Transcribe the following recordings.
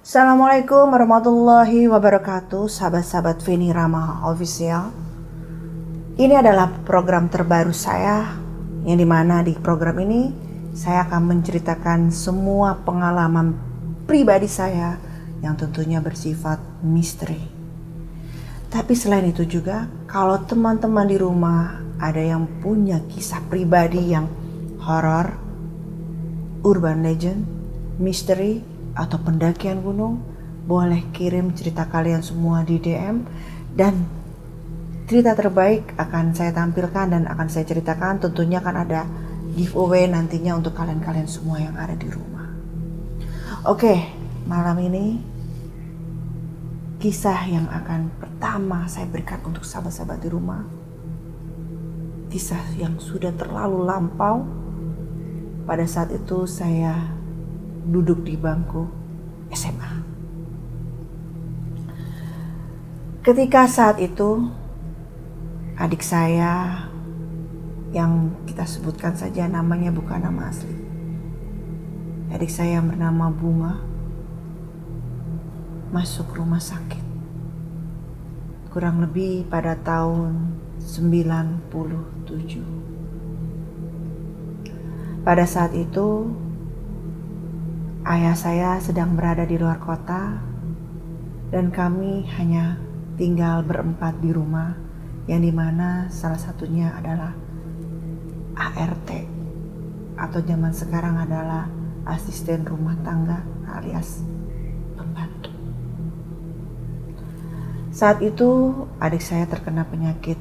Assalamualaikum warahmatullahi wabarakatuh, sahabat-sahabat Feni Rama Official. Ini adalah program terbaru saya, yang dimana di program ini saya akan menceritakan semua pengalaman pribadi saya yang tentunya bersifat misteri. Tapi selain itu juga, kalau teman-teman di rumah ada yang punya kisah pribadi yang horor, urban legend, misteri, atau pendakian gunung, boleh kirim cerita kalian semua di DM dan cerita terbaik akan saya tampilkan dan akan saya ceritakan. Tentunya akan ada giveaway nantinya untuk kalian-kalian semua yang ada di rumah. Oke, malam ini kisah yang akan pertama saya berikan untuk sahabat-sahabat di rumah, kisah yang sudah terlalu lampau. Pada saat itu saya duduk di bangku SMA. Ketika saat itu adik saya, yang kita sebutkan saja namanya bukan nama asli, adik saya yang bernama Bunga, masuk rumah sakit kurang lebih pada tahun 97. Pada saat itu ayah saya sedang berada di luar kota dan kami hanya tinggal berempat di rumah, yang dimana salah satunya adalah ART atau zaman sekarang adalah asisten rumah tangga alias pembantu. Saat itu adik saya terkena penyakit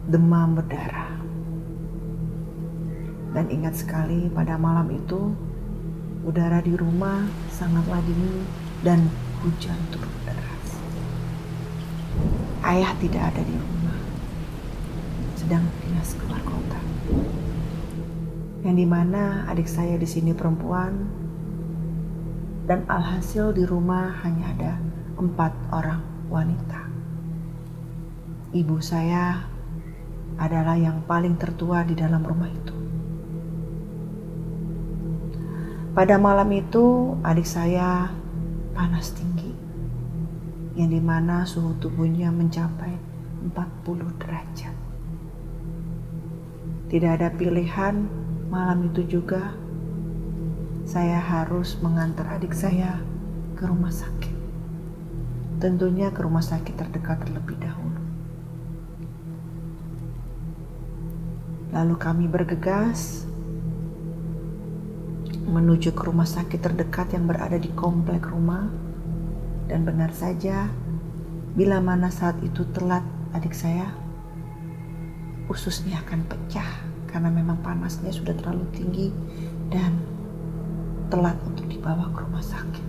demam berdarah, dan ingat sekali pada malam itu udara di rumah sangatlah dingin dan hujan turun deras. Ayah tidak ada di rumah, sedang dinas keluar kota. Yang dimana adik saya di sini perempuan, dan alhasil di rumah hanya ada 4 orang wanita. Ibu saya adalah yang paling tertua di dalam rumah itu. Pada malam itu adik saya panas tinggi, yang dimana suhu tubuhnya mencapai 40 derajat. Tidak ada pilihan, malam itu juga saya harus mengantar adik saya ke rumah sakit. Tentunya ke rumah sakit terdekat terlebih dahulu. Lalu kami bergegas menuju ke rumah sakit terdekat yang berada di komplek rumah. Dan benar saja, bila mana saat itu telat adik saya, ususnya akan pecah karena memang panasnya sudah terlalu tinggi dan telat untuk dibawa ke rumah sakit.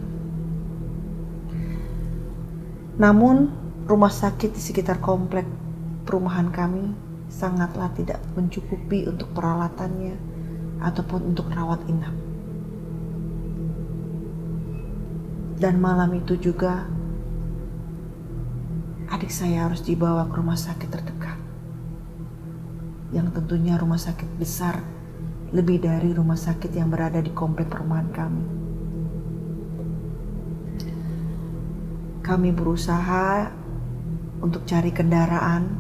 Namun rumah sakit di sekitar komplek perumahan kami sangatlah tidak mencukupi untuk peralatannya ataupun untuk rawat inap. Dan malam itu juga adik saya harus dibawa ke rumah sakit terdekat, yang tentunya rumah sakit besar lebih dari rumah sakit yang berada di komplek perumahan kami. Kami berusaha untuk cari kendaraan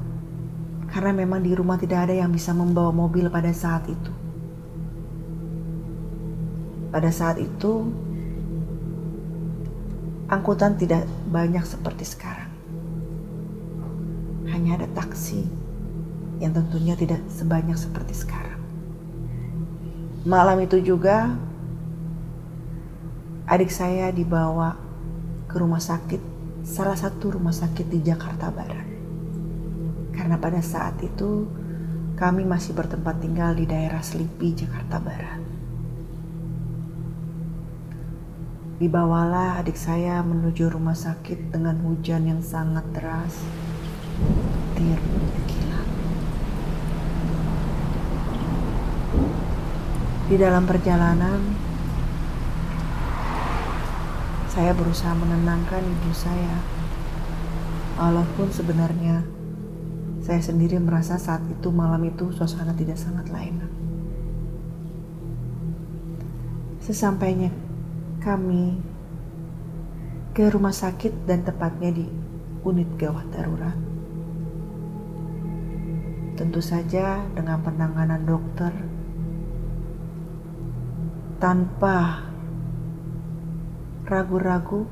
karena memang di rumah tidak ada yang bisa membawa mobil pada saat itu. Pada saat itu angkutan tidak banyak seperti sekarang. Hanya ada taksi yang tentunya tidak sebanyak seperti sekarang. Malam itu juga adik saya dibawa ke rumah sakit, salah satu rumah sakit di Jakarta Barat. Karena pada saat itu kami masih bertempat tinggal di daerah Selipi, Jakarta Barat. Dibawalah adik saya menuju rumah sakit dengan hujan yang sangat deras, petir kilat. Di dalam perjalanan, saya berusaha menenangkan ibu saya. Walaupun sebenarnya saya sendiri merasa saat itu, malam itu, suasana tidak sangatlah enak. Sesampainya kami ke rumah sakit dan tepatnya di unit gawat darurat. Tentu saja dengan penanganan dokter tanpa ragu-ragu,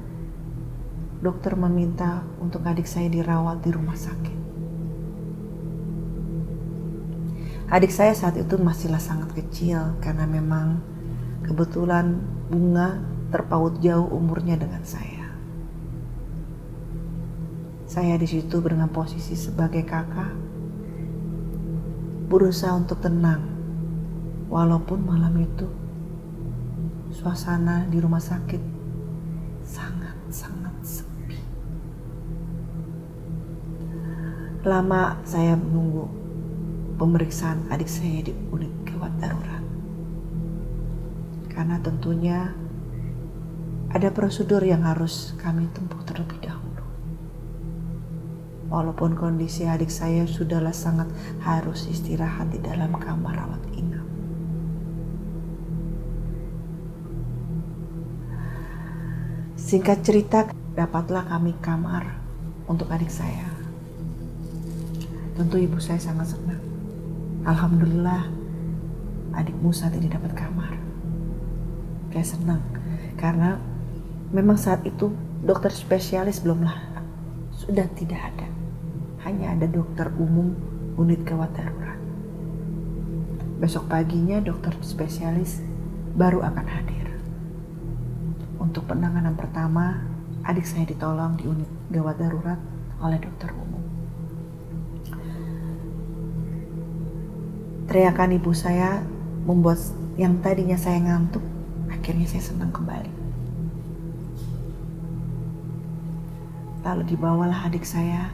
dokter meminta untuk adik saya dirawat di rumah sakit. Adik saya saat itu masihlah sangat kecil karena memang kebetulan Bunga terpaut jauh umurnya dengan saya. Saya di situ dengan posisi sebagai kakak, berusaha untuk tenang, walaupun malam itu suasana di rumah sakit sangat-sangat sepi. Lama saya menunggu pemeriksaan adik saya di unit gawat darurat. Karena tentunya ada prosedur yang harus kami tempuh terlebih dahulu. Walaupun kondisi adik saya sudahlah sangat harus istirahat di dalam kamar rawat inap. Singkat cerita, dapatlah kami kamar untuk adik saya. Tentu ibu saya sangat senang. Alhamdulillah, adik Musa tidak dapat kamar. Saya senang karena memang saat itu dokter spesialis sudah tidak ada. Hanya ada dokter umum unit gawat darurat. Besok paginya dokter spesialis baru akan hadir. Untuk penanganan pertama, adik saya ditolong di unit gawat darurat oleh dokter umum. Teriakan ibu saya membuat yang tadinya saya ngantuk, akhirnya saya senang kembali. Lalu dibawalah adik saya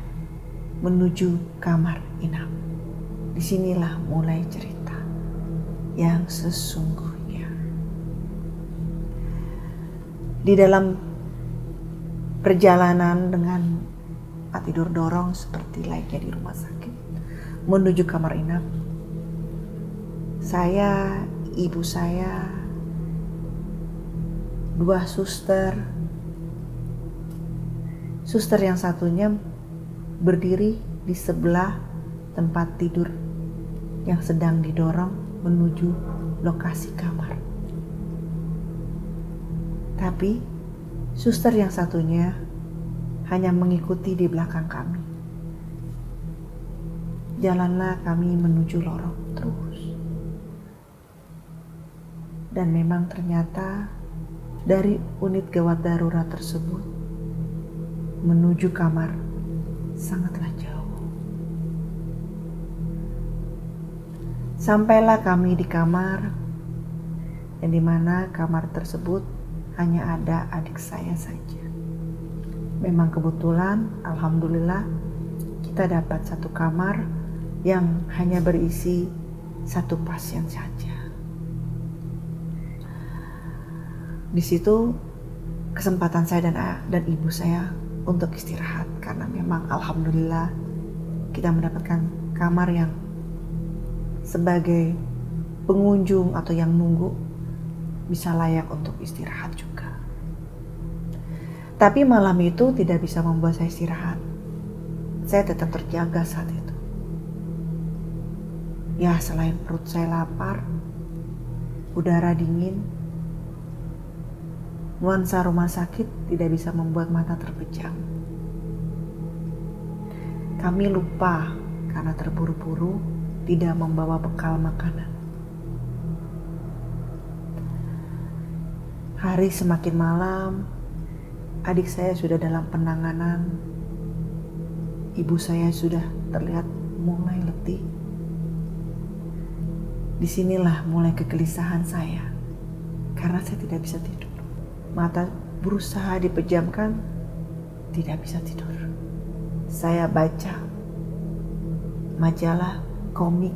menuju kamar inap. Disinilah mulai cerita yang sesungguhnya. Di dalam perjalanan dengan tidur dorong seperti layaknya di rumah sakit menuju kamar inap, saya, ibu saya, dua suster yang satunya berdiri di sebelah tempat tidur yang sedang didorong menuju lokasi kamar. Tapi suster yang satunya hanya mengikuti di belakang kami. Jalanlah kami menuju lorong terus. Dan memang ternyata dari unit gawat darurat tersebut menuju kamar sangatlah jauh. Sampailah kami di kamar, yang dimana kamar tersebut hanya ada adik saya saja. Memang kebetulan, alhamdulillah, kita dapat satu kamar yang hanya berisi satu pasien saja. Di situ kesempatan saya dan ibu saya untuk istirahat karena memang alhamdulillah kita mendapatkan kamar yang sebagai pengunjung atau yang nunggu bisa layak untuk istirahat juga. Tapi malam itu tidak bisa membuat saya istirahat. Saya tetap terjaga saat itu. Ya, selain perut saya lapar, udara dingin, nuansa rumah sakit tidak bisa membuat mata terpejam. Kami lupa karena terburu-buru tidak membawa bekal makanan. Hari semakin malam, adik saya sudah dalam penanganan. Ibu saya sudah terlihat mulai letih. Disinilah mulai kegelisahan saya karena saya tidak bisa tidur. Mata berusaha dipejamkan, tidak bisa tidur. Saya baca majalah, komik,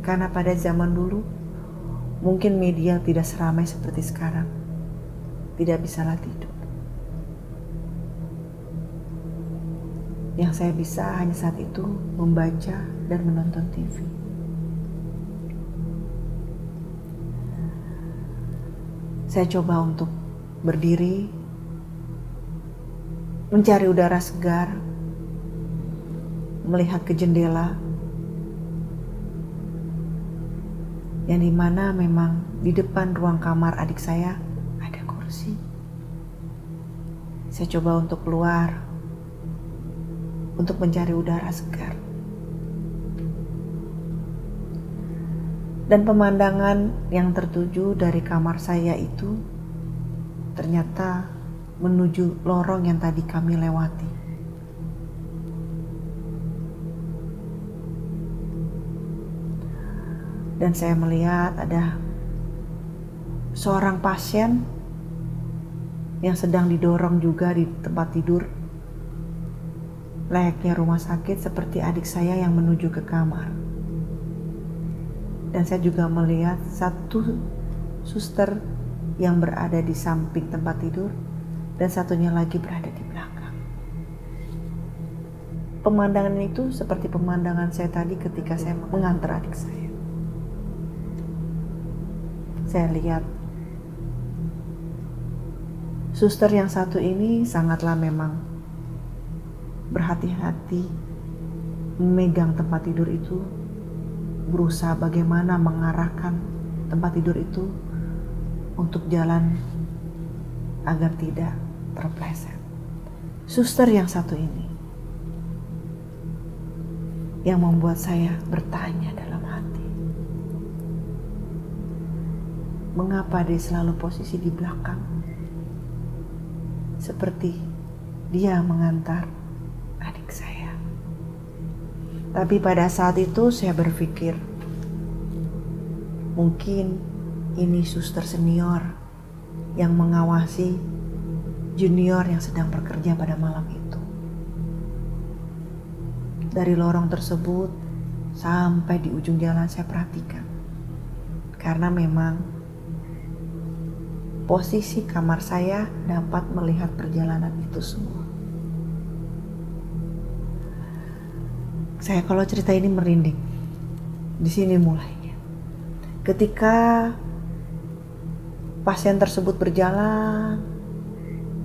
karena pada zaman dulu mungkin media tidak seramai seperti sekarang. Tidak bisalah tidur. Yang saya bisa hanya saat itu membaca dan menonton TV. Saya coba untuk berdiri, mencari udara segar, melihat ke jendela, yang dimana memang di depan ruang kamar adik saya ada kursi. Saya coba untuk keluar, untuk mencari udara segar. Dan pemandangan yang tertuju dari kamar saya itu ternyata menuju lorong yang tadi kami lewati. Dan saya melihat ada seorang pasien yang sedang didorong juga di tempat tidur, layaknya rumah sakit seperti adik saya yang menuju ke kamar. Dan saya juga melihat satu suster yang berada di samping tempat tidur dan satunya lagi berada di belakang. Pemandangan itu seperti pemandangan saya tadi ketika saya mengantar adik saya. Saya lihat suster yang satu ini sangatlah memang berhati-hati memegang tempat tidur itu, berusaha bagaimana mengarahkan tempat tidur itu untuk jalan agar tidak terpleset. Suster yang satu ini yang membuat saya bertanya dalam hati, mengapa dia selalu posisi di belakang, seperti dia mengantar adik saya. Tapi pada saat itu saya berpikir, mungkin ini suster senior yang mengawasi junior yang sedang bekerja pada malam itu. Dari lorong tersebut sampai di ujung jalan saya perhatikan, karena memang posisi kamar saya dapat melihat perjalanan itu semua. Saya kalau cerita ini merinding. Di sini mulainya. Ketika pasien tersebut berjalan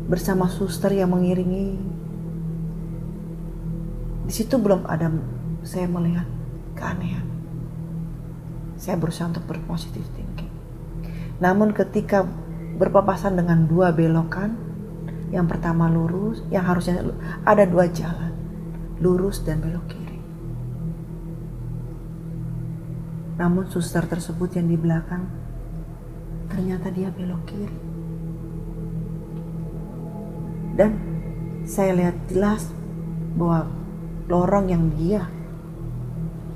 bersama suster yang mengiringi, di situ belum ada saya melihat keanehan. Saya berusaha untuk berpositif thinking. Namun ketika berpapasan dengan dua belokan, yang pertama lurus, yang harusnya ada dua jalan, lurus dan belok kiri. Namun suster tersebut yang di belakang, ternyata dia belok kiri. Dan saya lihat jelas bahwa lorong yang dia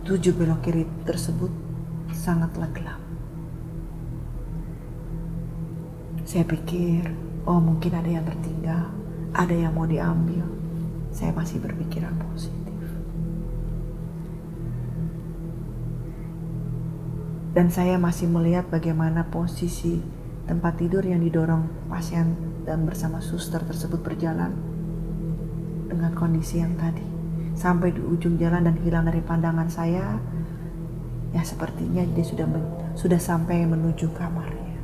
tuju belok kiri tersebut sangatlah gelap. Saya pikir, oh mungkin ada yang tertinggal, ada yang mau diambil. Saya masih berpikiran positif. Dan saya masih melihat bagaimana posisi tempat tidur yang didorong pasien dan bersama suster tersebut berjalan dengan kondisi yang tadi. Sampai di ujung jalan dan hilang dari pandangan saya, ya sepertinya dia sudah sampai menuju kamarnya.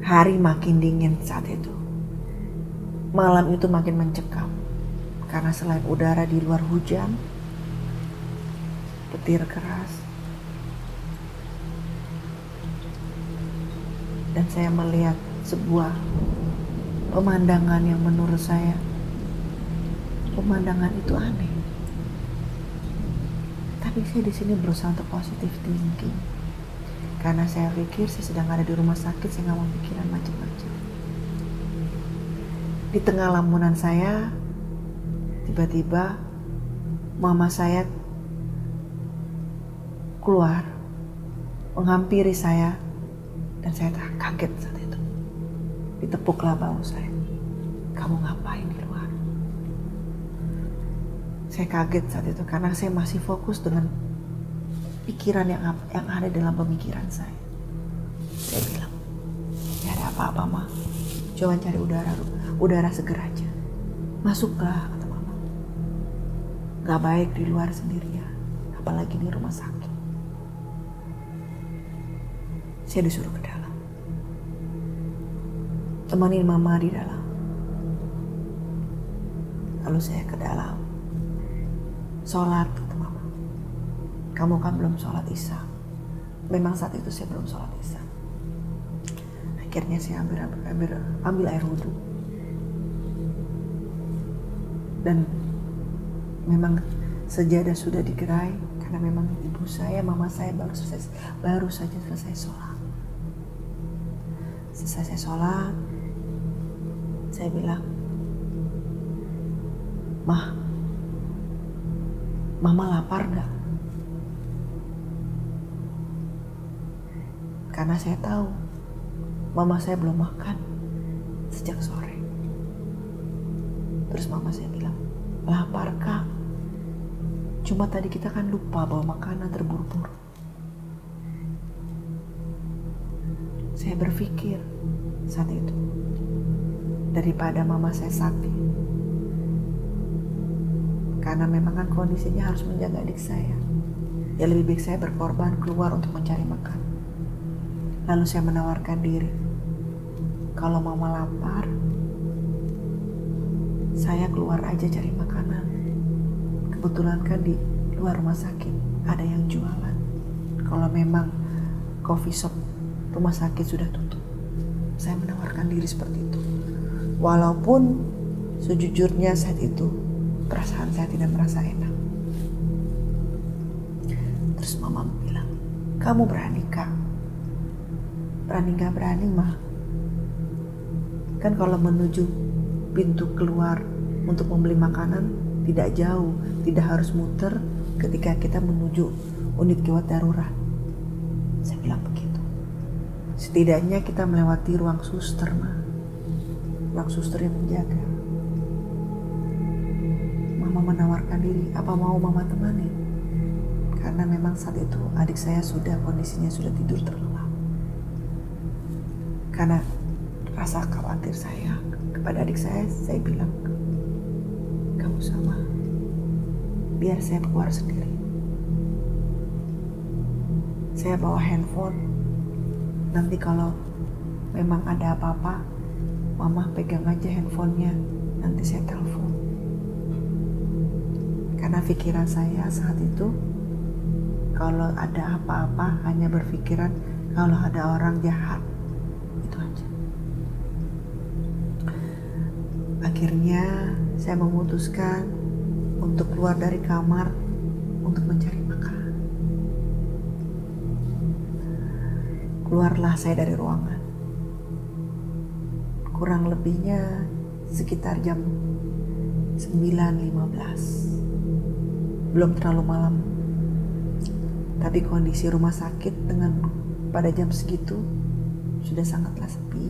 Hari makin dingin saat itu. Malam itu makin mencekam. Karena selain udara di luar hujan, petir keras. Dan saya melihat sebuah pemandangan yang menurut saya, pemandangan itu aneh. Tapi saya di sini berusaha untuk positive thinking. Karena saya pikir saya sedang ada di rumah sakit, saya nggak mau pikiran macam-macam. Di tengah lamunan saya, tiba-tiba mama saya keluar, menghampiri saya, dan saya kaget saat itu. Ditepuklah bahu saya. Kamu ngapain di luar? Saya kaget saat itu karena saya masih fokus dengan pikiran yang ada dalam pemikiran saya. Saya bilang, gak ada apa-apa ma, coba cari udara seger aja. Masuklah, kata mama. Gak baik di luar sendirian, apalagi di rumah sakit. Saya disuruh ke dalam. temenin mama di dalam. Lalu saya ke dalam, sholat, kata mama. Kamu kan belum sholat isya. Memang saat itu saya belum sholat isya. Akhirnya saya ambil air wudhu. Dan memang sejadah sudah digerai karena memang ibu saya, mama saya baru saja selesai sholat. Selesai saya sholat, saya bilang, Mama lapar gak? Karena saya tahu mama saya belum makan sejak sore. Terus mama saya bilang, lapar Kak. Cuma tadi kita kan lupa bawa makanan terburu-buru. Saya berpikir saat itu, daripada mama saya sakit, karena memang kan kondisinya harus menjaga adik saya, ya lebih baik saya berkorban keluar untuk mencari makan. Lalu saya menawarkan diri, kalau mama lapar, saya keluar aja cari makanan. Kebetulan kan di luar rumah sakit ada yang jualan. Kalau memang coffee shop rumah sakit sudah tutup, saya menawarkan diri seperti itu. Walaupun sejujurnya saat itu perasaan saya tidak merasa enak. Terus mama bilang, kamu berani Kak? Berani gak berani mah? Kan kalau menuju pintu keluar untuk membeli makanan tidak jauh, tidak harus muter ketika kita menuju unit gawat darurat. Saya bilang begitu. Setidaknya kita melewati ruang suster mah. Ruang suster yang menjaga. Mama menawarkan diri, apa mau mama temani? Karena memang saat itu adik saya kondisinya sudah tidur terlelap. Karena rasa khawatir saya kepada adik saya bilang, kamu sama, biar saya keluar sendiri. Saya bawa handphone, nanti kalau memang ada apa-apa, mama pegang aja handphonenya, nanti saya telepon. Karena pikiran saya saat itu, kalau ada apa-apa hanya berpikiran kalau ada orang jahat, itu aja. Akhirnya saya memutuskan untuk keluar dari kamar untuk mencari makan. Keluarlah saya dari ruangan. Kurang lebihnya sekitar jam 9.15. Belum terlalu malam. Tapi kondisi rumah sakit pada jam segitu sudah sangatlah sepi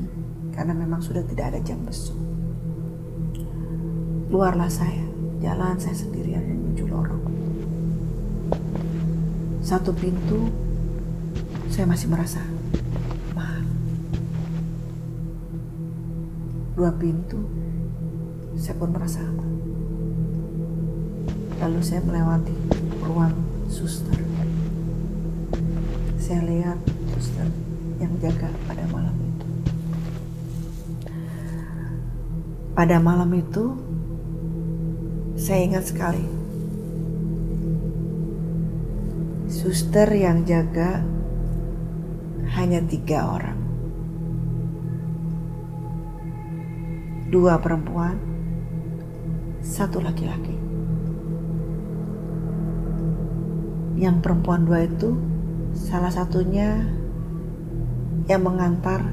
karena memang sudah tidak ada jam besuk. Keluarlah saya, jalan saya sendirian menuju lorong. Satu pintu saya masih merasa aman. Dua pintu saya pun merasa aman. Lalu saya melewati ruang suster. Saya lihat suster yang jaga pada malam itu. Pada malam itu saya ingat sekali, suster yang jaga hanya 3 orang. 2 perempuan, 1 laki-laki. Yang perempuan 2 itu salah satunya yang mengantar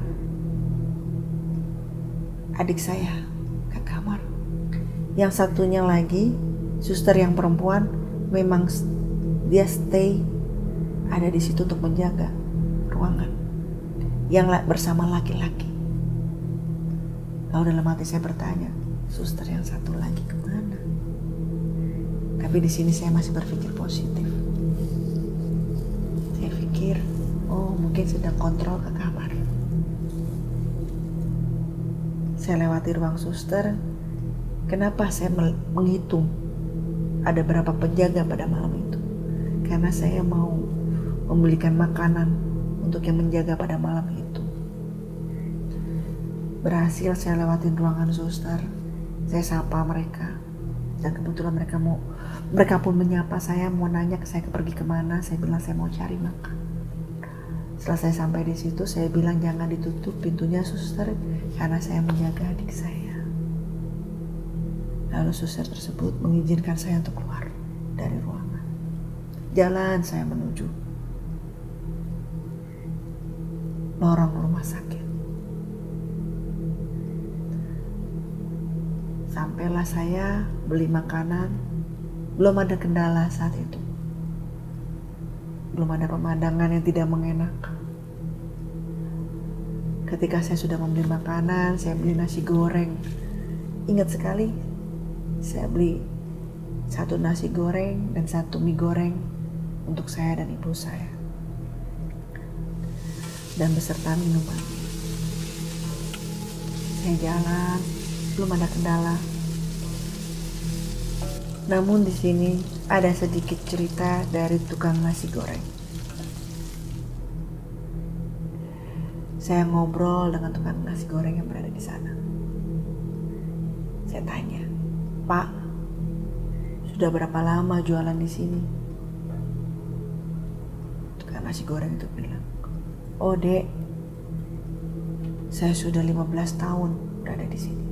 adik saya ke kamar. Yang satunya lagi, suster yang perempuan, memang dia stay ada di situ untuk menjaga ruangan yang bersama laki-laki. Lalu dalam hati saya bertanya, suster yang satu lagi kemana? Tapi di sini saya masih berpikir positif. Saya pikir, oh mungkin sedang kontrol ke kamar. Saya lewati ruang suster. Kenapa saya menghitung ada berapa penjaga pada malam itu? Karena saya mau membelikan makanan untuk yang menjaga pada malam itu. Berhasil saya lewatin ruangan suster. Saya sapa mereka. Dan kebetulan mereka pun menyapa saya, mau nanya saya pergi kemana. Saya bilang saya mau cari makan. Setelah saya sampai di situ, saya bilang jangan ditutup pintunya suster, karena saya menjaga adik saya. Lalu suster tersebut mengizinkan saya untuk keluar dari ruangan. Jalan saya menuju lorong rumah sakit. Sampailah saya beli makanan, belum ada kendala saat itu. Belum ada pemandangan yang tidak mengenakan. Ketika saya sudah membeli makanan, saya beli nasi goreng. Ingat sekali, saya beli 1 nasi goreng dan 1 mie goreng untuk saya dan ibu saya. Dan beserta minuman. Saya jalan, belum ada kendala. Namun di sini ada sedikit cerita dari tukang nasi goreng. Saya ngobrol dengan tukang nasi goreng yang berada di sana. Saya tanya, "Pak, sudah berapa lama jualan di sini?" Tukang nasi goreng itu bilang, "Oh Dek, saya sudah 15 tahun berada di sini."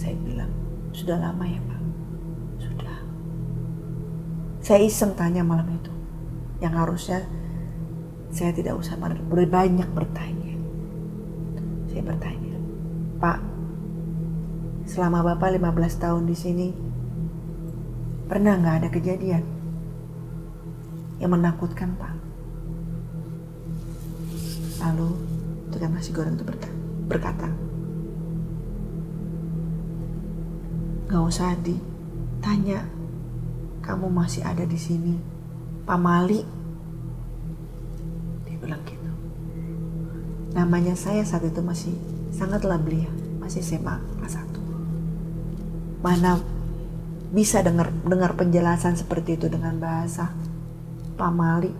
Saya bilang, "Sudah lama ya Pak?" "Sudah." Saya iseng tanya malam itu, yang harusnya saya tidak usah banyak bertanya. Saya bertanya, "Pak, selama Bapak 15 tahun di sini, pernah nggak ada kejadian yang menakutkan Pak?" Lalu tukang nasi goreng itu berkata, "Gak usah ditanya, kamu masih ada di sini, Pak Mali." Dia bilang gitu. Namanya saya saat itu masih sangatlah belia, masih SMA kelas 1. Mana bisa dengar penjelasan seperti itu dengan bahasa Pak Mali.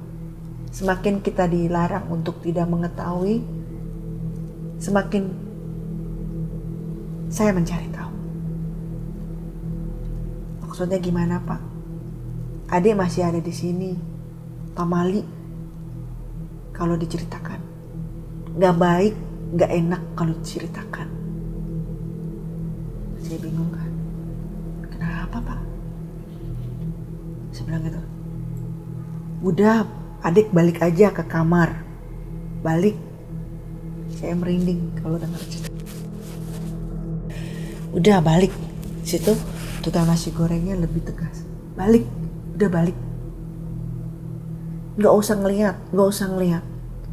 Semakin kita dilarang untuk tidak mengetahui, semakin saya mencari tahu. Maksudnya gimana Pak? Adik masih ada di sini, Pak Mali. Kalau diceritakan, gak baik, gak enak kalau diceritakan. Saya bingung kan, kenapa Pak? Saya bilang gitu, "Udah, adik balik aja ke kamar." Balik. Saya merinding kalau dengar cerita. "Udah balik." Situ tukang nasi gorengnya lebih tegas. "Balik, udah balik. Gak usah ngeliat.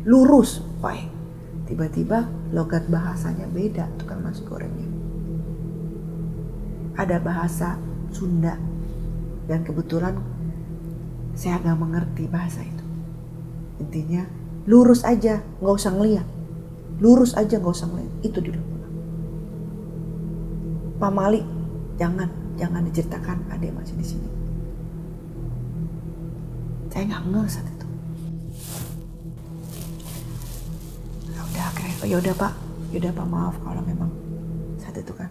Lurus, Pak." Tiba-tiba logat bahasanya beda tukang nasi gorengnya. Ada bahasa Sunda. Dan kebetulan saya gak mengerti bahasa itu. Intinya, lurus aja, gak usah ngeliat. Lurus aja, gak usah ngeliat. Itu dulu. "Pak Mali, jangan diceritakan adik masih di sini." Saya nggak ngeh saat itu. Udah akhirnya, yaudah Pak, maaf kalau memang saat itu kan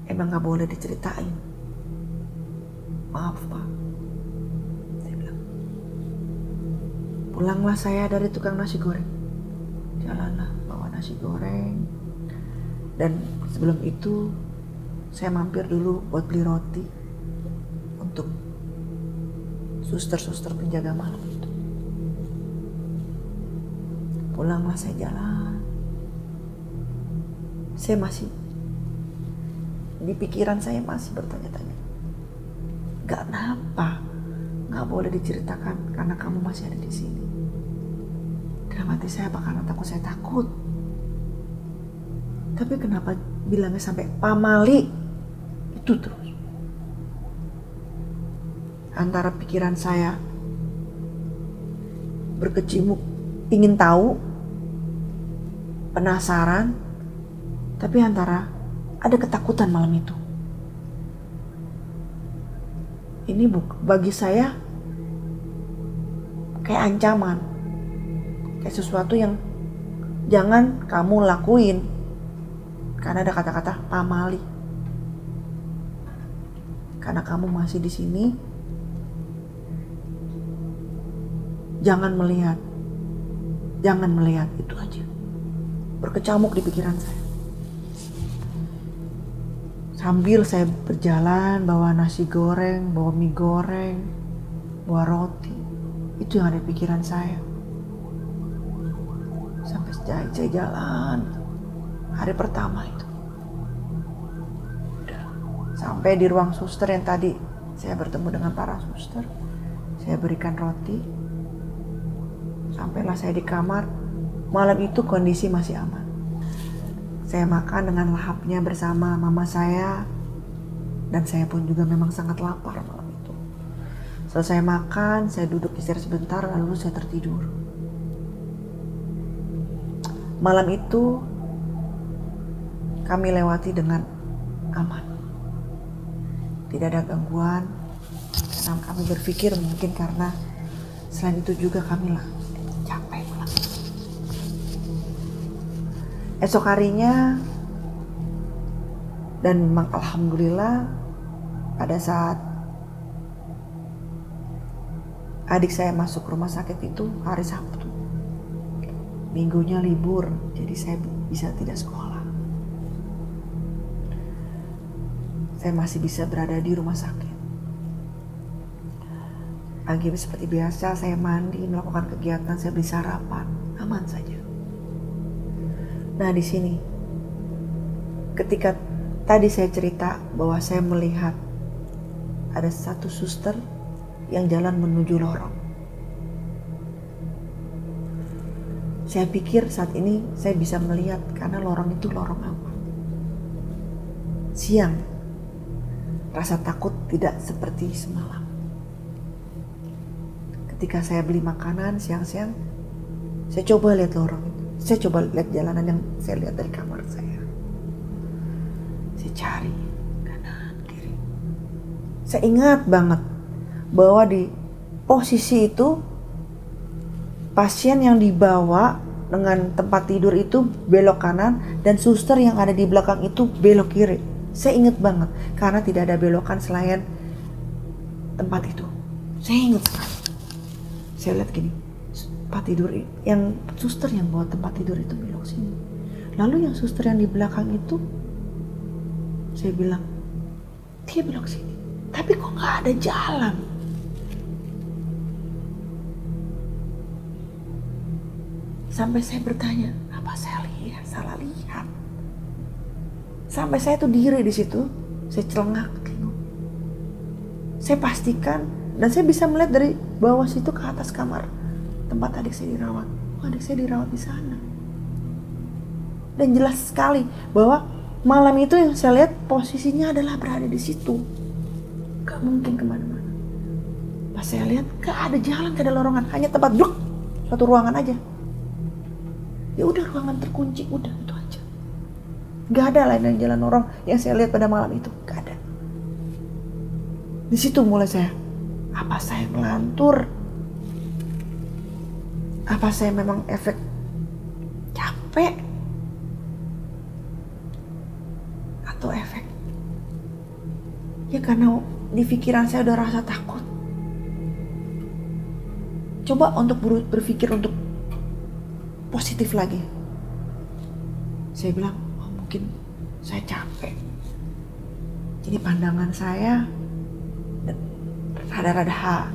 emang nggak boleh diceritain. Maaf Pak, saya bilang. Pulanglah saya dari tukang nasi goreng. Jalanlah bawa nasi goreng. Dan sebelum itu saya mampir dulu buat beli roti untuk suster-suster penjaga malam itu. Pulanglah saya jalan. Saya masih, di pikiran saya masih bertanya-tanya. Kenapa gak boleh diceritakan karena kamu masih ada di sini? Dalam hati saya, apa karena takut? Saya takut. Tapi kenapa bilangnya sampai Pak Mali? Itu terus. Antara pikiran saya berkecimuk, ingin tahu, penasaran, tapi antara ada ketakutan malam itu. Ini bagi saya kayak ancaman. Kayak sesuatu yang jangan kamu lakuin. Karena ada kata-kata pamali. Karena kamu masih di sini, jangan melihat. Jangan melihat, itu aja. Berkecamuk di pikiran saya. Sambil saya berjalan bawa nasi goreng, bawa mie goreng, bawa roti. Itu yang ada di pikiran saya. Sampai saya jalan hari pertama itu. Sampai di ruang suster yang tadi saya bertemu dengan para suster. Saya berikan roti. Sampailah saya di kamar. Malam itu kondisi masih aman. Saya makan dengan lahapnya bersama mama saya. Dan saya pun juga memang sangat lapar malam itu. Selesai makan, saya duduk istirahat sebentar lalu saya tertidur. Malam itu kami lewati dengan aman. Tidak ada gangguan. Karena kami berpikir mungkin karena selain itu juga kami capek malam. Esok harinya, dan memang alhamdulillah pada saat adik saya masuk rumah sakit itu hari Sabtu. Minggunya libur, jadi saya bisa tidak sekolah. Saya masih bisa berada di rumah sakit. Pagi seperti biasa saya mandi, melakukan kegiatan, saya beli sarapan, aman saja. Nah di sini, ketika tadi saya cerita bahwa saya melihat ada satu suster yang jalan menuju lorong. Saya pikir saat ini saya bisa melihat karena lorong itu lorong apa? Siang. Rasa takut tidak seperti semalam. Ketika saya beli makanan siang-siang, saya coba lihat lorong itu. Saya coba lihat jalanan yang saya lihat dari kamar saya. Saya cari kanan kiri. Saya ingat banget bahwa di posisi itu pasien yang dibawa dengan tempat tidur itu belok kanan dan suster yang ada di belakang itu belok kiri. Saya ingat banget karena tidak ada belokan selain tempat itu. Saya ingat sekali. Saya lihat gini, tempat tidur yang suster yang bawa tempat tidur itu belok sini. Lalu yang suster yang di belakang itu, saya bilang, dia belok sini. Tapi kok nggak ada jalan? Sampai saya bertanya, apa saya lihat? Salah lihat. Sampai saya tuh diri di situ, saya celengak, tengok. Saya pastikan dan saya bisa melihat dari bawah situ ke atas kamar tempat adik saya dirawat. Oh, adik saya dirawat di sana. Dan jelas sekali bahwa malam itu yang saya lihat posisinya adalah berada di situ. Gak mungkin kemana-mana. Pas saya lihat gak ada jalan, gak ada lorongan, hanya tempat duduk, satu ruangan aja. Ya udah ruangan terkunci, udah itu aja. Gak ada lain yang jalan orang yang saya lihat pada malam itu, gak ada. Di situ mulai saya, apa saya melantur? Apa saya memang efek capek? Atau efek? Ya karena di pikiran saya udah rasa takut. Coba untuk berpikir untuk positif lagi. Saya bilang, oh mungkin saya capek. Jadi pandangan saya rada-rada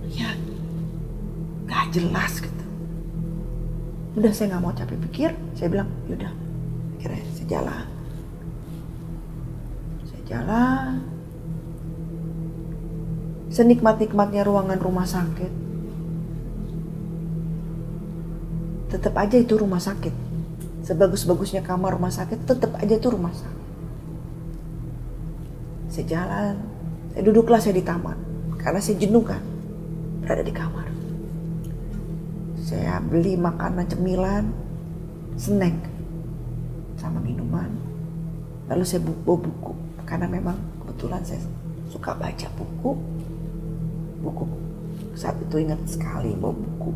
ya gak jelas gitu. Udah saya gak mau capek pikir, saya bilang yaudah akhirnya saya jalan. Senikmat-nikmatnya ruangan rumah sakit, tetap aja itu rumah sakit. Sebagus-bagusnya kamar rumah sakit, tetap aja itu rumah sakit. Saya jalan, saya duduklah saya di taman. Karena saya jenuh kan, berada di kamar. Saya beli makanan cemilan, snack, sama minuman. Lalu saya bawa buku, karena memang kebetulan saya suka baca buku. Saat itu ingat sekali bawa buku.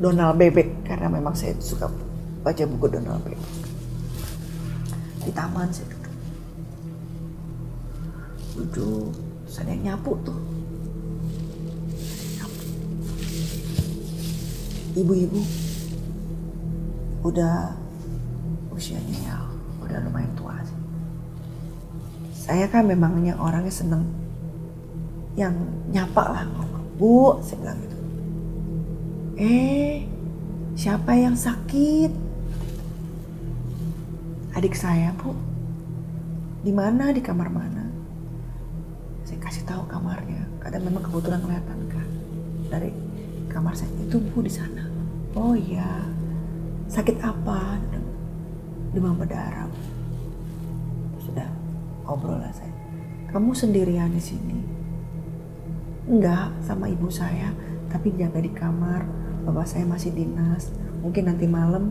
Donald Bebek, karena memang saya suka baca buku Donald Bebek. Di taman saya duduk, terus ada yang nyapu tuh. Ibu-ibu udah usianya ya udah lumayan tua sih. Saya kan memangnya orangnya seneng yang nyapa lah, Bu, saya bilang gitu. Siapa yang sakit? Adik saya, Bu. Di mana? Di kamar mana? Saya kasih tahu kamarnya. Kadang memang kebetulan kelihatan kan dari kamar saya, itu Bu di sana. Oh iya. Sakit apa? Demam berdarah. Sudah ngobrol lah saya. Kamu sendirian di sini? Enggak, sama ibu saya, tapi jaga di kamar. Bapak saya masih dinas. Mungkin nanti malam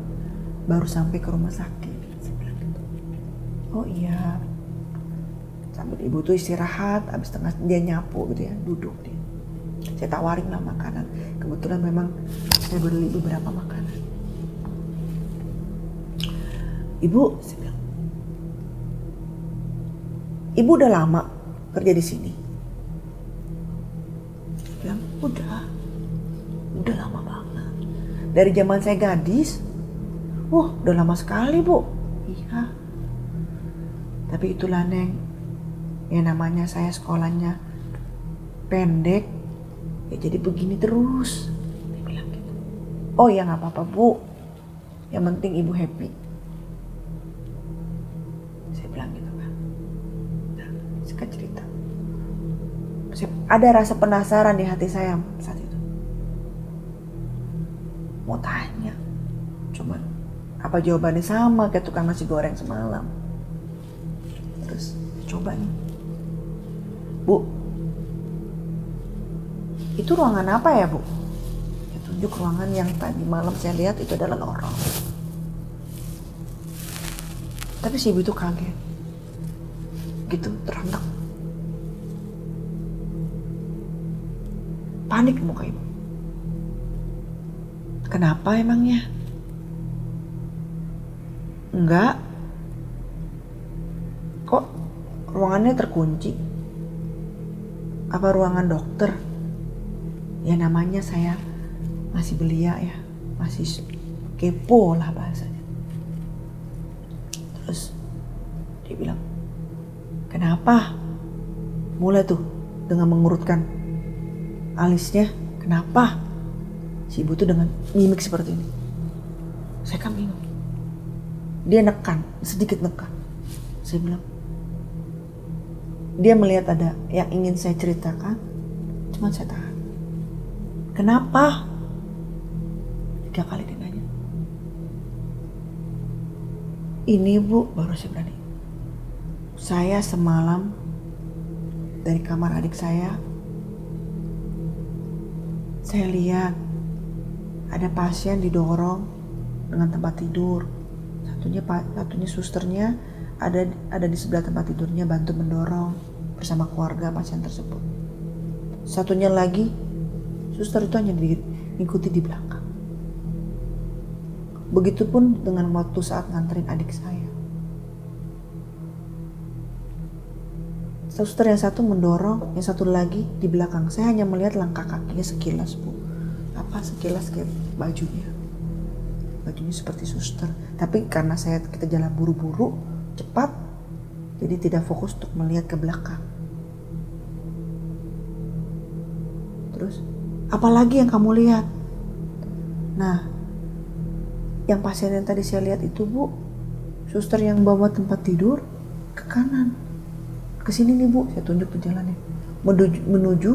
baru sampai ke rumah sakit. Saya bilang gitu. Oh iya. Sambil ibu tuh istirahat, habis tengah dia nyapu gitu ya, duduk dia. Saya tawarin lah makanan. Kebetulan memang saya beli beberapa makanan. Ibu, saya bilang, Ibu udah lama kerja di sini? Saya bilang, udah lama banget. Dari zaman saya gadis. Udah lama sekali, Bu. Iya. Tapi itulah, Neng. Ya namanya saya sekolahnya pendek. Ya jadi begini terus. Dia bilang gitu. Oh ya gak apa-apa, Bu. Yang penting Ibu happy. Saya bilang gitu kan. Nah, saya cerita. Ada rasa penasaran di hati saya saat itu. Mau tanya. Cuman apa jawabannya sama kayak tukang nasi goreng semalam. Terus coba nih. Bu, itu ruangan apa ya, Bu? Saya tunjuk ruangan yang tadi malam saya lihat itu adalah lorong. Tapi si ibu itu kaget. Gitu, terhentak. Panik muka ibu. Kenapa emangnya? Enggak. Kok ruangannya terkunci? Apa ruangan dokter? Ya namanya saya masih belia ya, masih kepo lah bahasanya. Terus dia bilang, kenapa? Mulai tuh dengan mengurutkan alisnya, kenapa? Si ibu tuh dengan mimik seperti ini. Saya kan bingung. Dia nekan, sedikit nekan. Saya bilang, dia melihat ada yang ingin saya ceritakan, cuma saya tahan. Kenapa? 3 kali dia nanya. Ini, Bu, baru saya berani. Saya semalam dari kamar adik saya lihat ada pasien didorong dengan tempat tidur. Satunya susternya ada di sebelah tempat tidurnya bantu mendorong bersama keluarga pasien tersebut. Satunya lagi suster itu hanya diikuti di belakang. Begitupun dengan waktu saat nganterin adik saya. Suster yang satu mendorong, yang satu lagi di belakang. Saya hanya melihat langkah kakinya sekilas, Bu. Sekilas kayak bajunya. Bajunya seperti suster. Tapi karena kita jalan buru-buru, cepat, jadi tidak fokus untuk melihat ke belakang. Terus, apalagi yang kamu lihat? Nah, yang pasien yang tadi saya lihat itu, Bu, suster yang bawa tempat tidur ke kanan. Ke sini nih, Bu, saya tunjuk ke jalannya. Menuju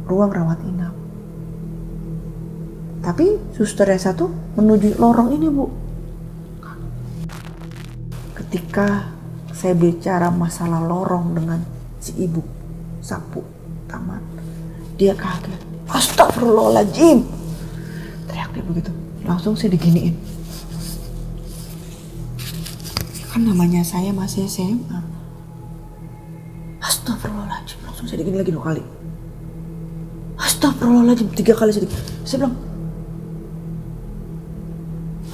ruang rawat inap. Tapi suster yang satu menuju lorong ini, Bu. Ketika saya bicara masalah lorong dengan si ibu sapu taman, dia kaget. Astagfirullahaladzim, teriak dia begitu. Langsung saya diginiin. Kan namanya saya masih SMA. Astagfirullahaladzim, langsung saya digini lagi 2 kali. Astagfirullahaladzim, 3 kali saya bilang,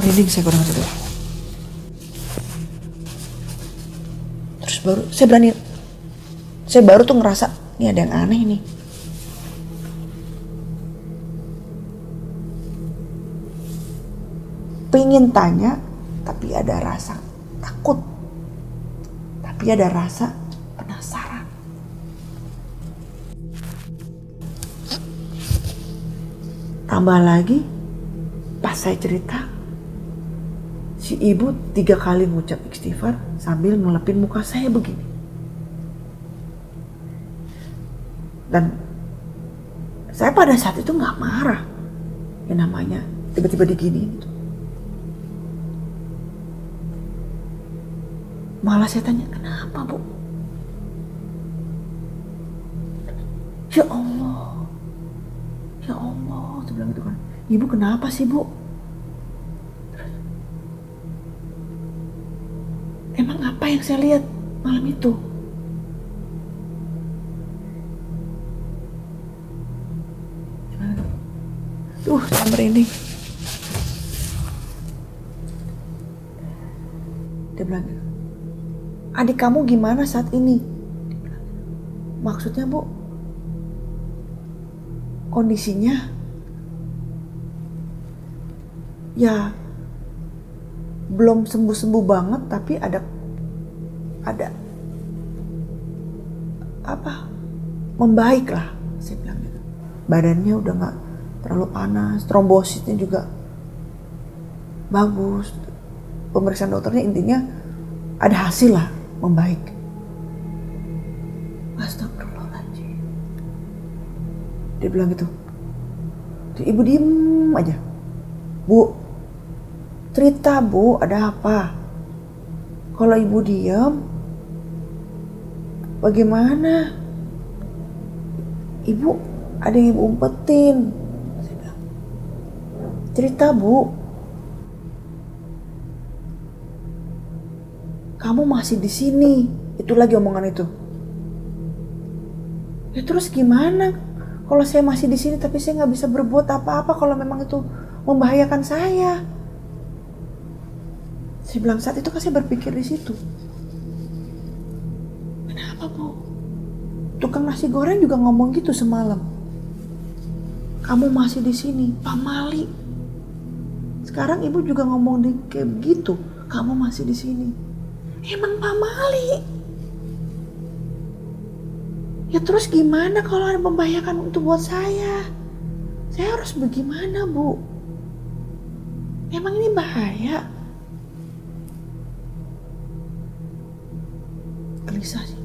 Merinding saya kurang tidur. Terus saya baru tuh ngerasa ini ada yang aneh nih. Pengen tanya, tapi ada rasa takut. Tapi ada rasa penasaran. Tambah lagi, pas saya cerita, si ibu 3 kali ngucap istighfar sambil ngelepin muka saya begini. Dan saya pada saat itu gak marah. Yang namanya tiba-tiba diginiin gitu. Malah saya tanya, kenapa Bu? Ya Allah, saya bilang gitu kan. Ibu kenapa sih Bu? Emang apa yang saya lihat malam itu? Saya merinding. Dia bilang, adik kamu gimana saat ini? Maksudnya Bu, kondisinya ya belum sembuh-sembuh banget, tapi ada apa, membaik lah, saya bilang gitu. Badannya udah gak terlalu panas, trombositnya juga bagus. Pemeriksaan dokternya intinya ada hasil lah, membaik. Astagfirullahaladzim. Dia bilang gitu. Ibu diem aja. Bu, cerita Bu, ada apa? Kalau ibu diem, bagaimana? Ibu, ada yang ibu umpetin. Saya bilang, cerita Bu. Kamu masih di sini. Itu lagi omongan itu. Ya terus gimana? Kalau saya masih di sini tapi saya nggak bisa berbuat apa-apa kalau memang itu membahayakan saya. Saya bilang saat itu kan saya berpikir di situ. Kenapa Bu? Tukang nasi goreng juga ngomong gitu semalam. Kamu masih di sini, Pak Mali. Sekarang ibu juga ngomong kayak begitu. Kamu masih di sini. Emang Pak Mali? Ya terus gimana kalau ada membahayakan untuk buat saya? Saya harus bagaimana Bu? Emang ini bahaya? Gelisah sih.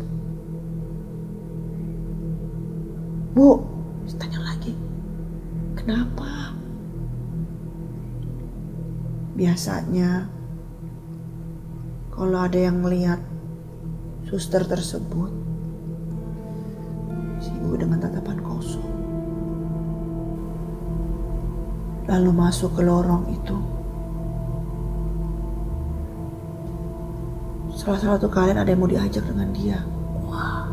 Bu, tanya lagi. Kenapa? Biasanya kalau ada yang melihat suster tersebut, si ibu dengan tatapan kosong, lalu masuk ke lorong itu. Salah satu kalian ada yang mau diajak dengan dia. Wah,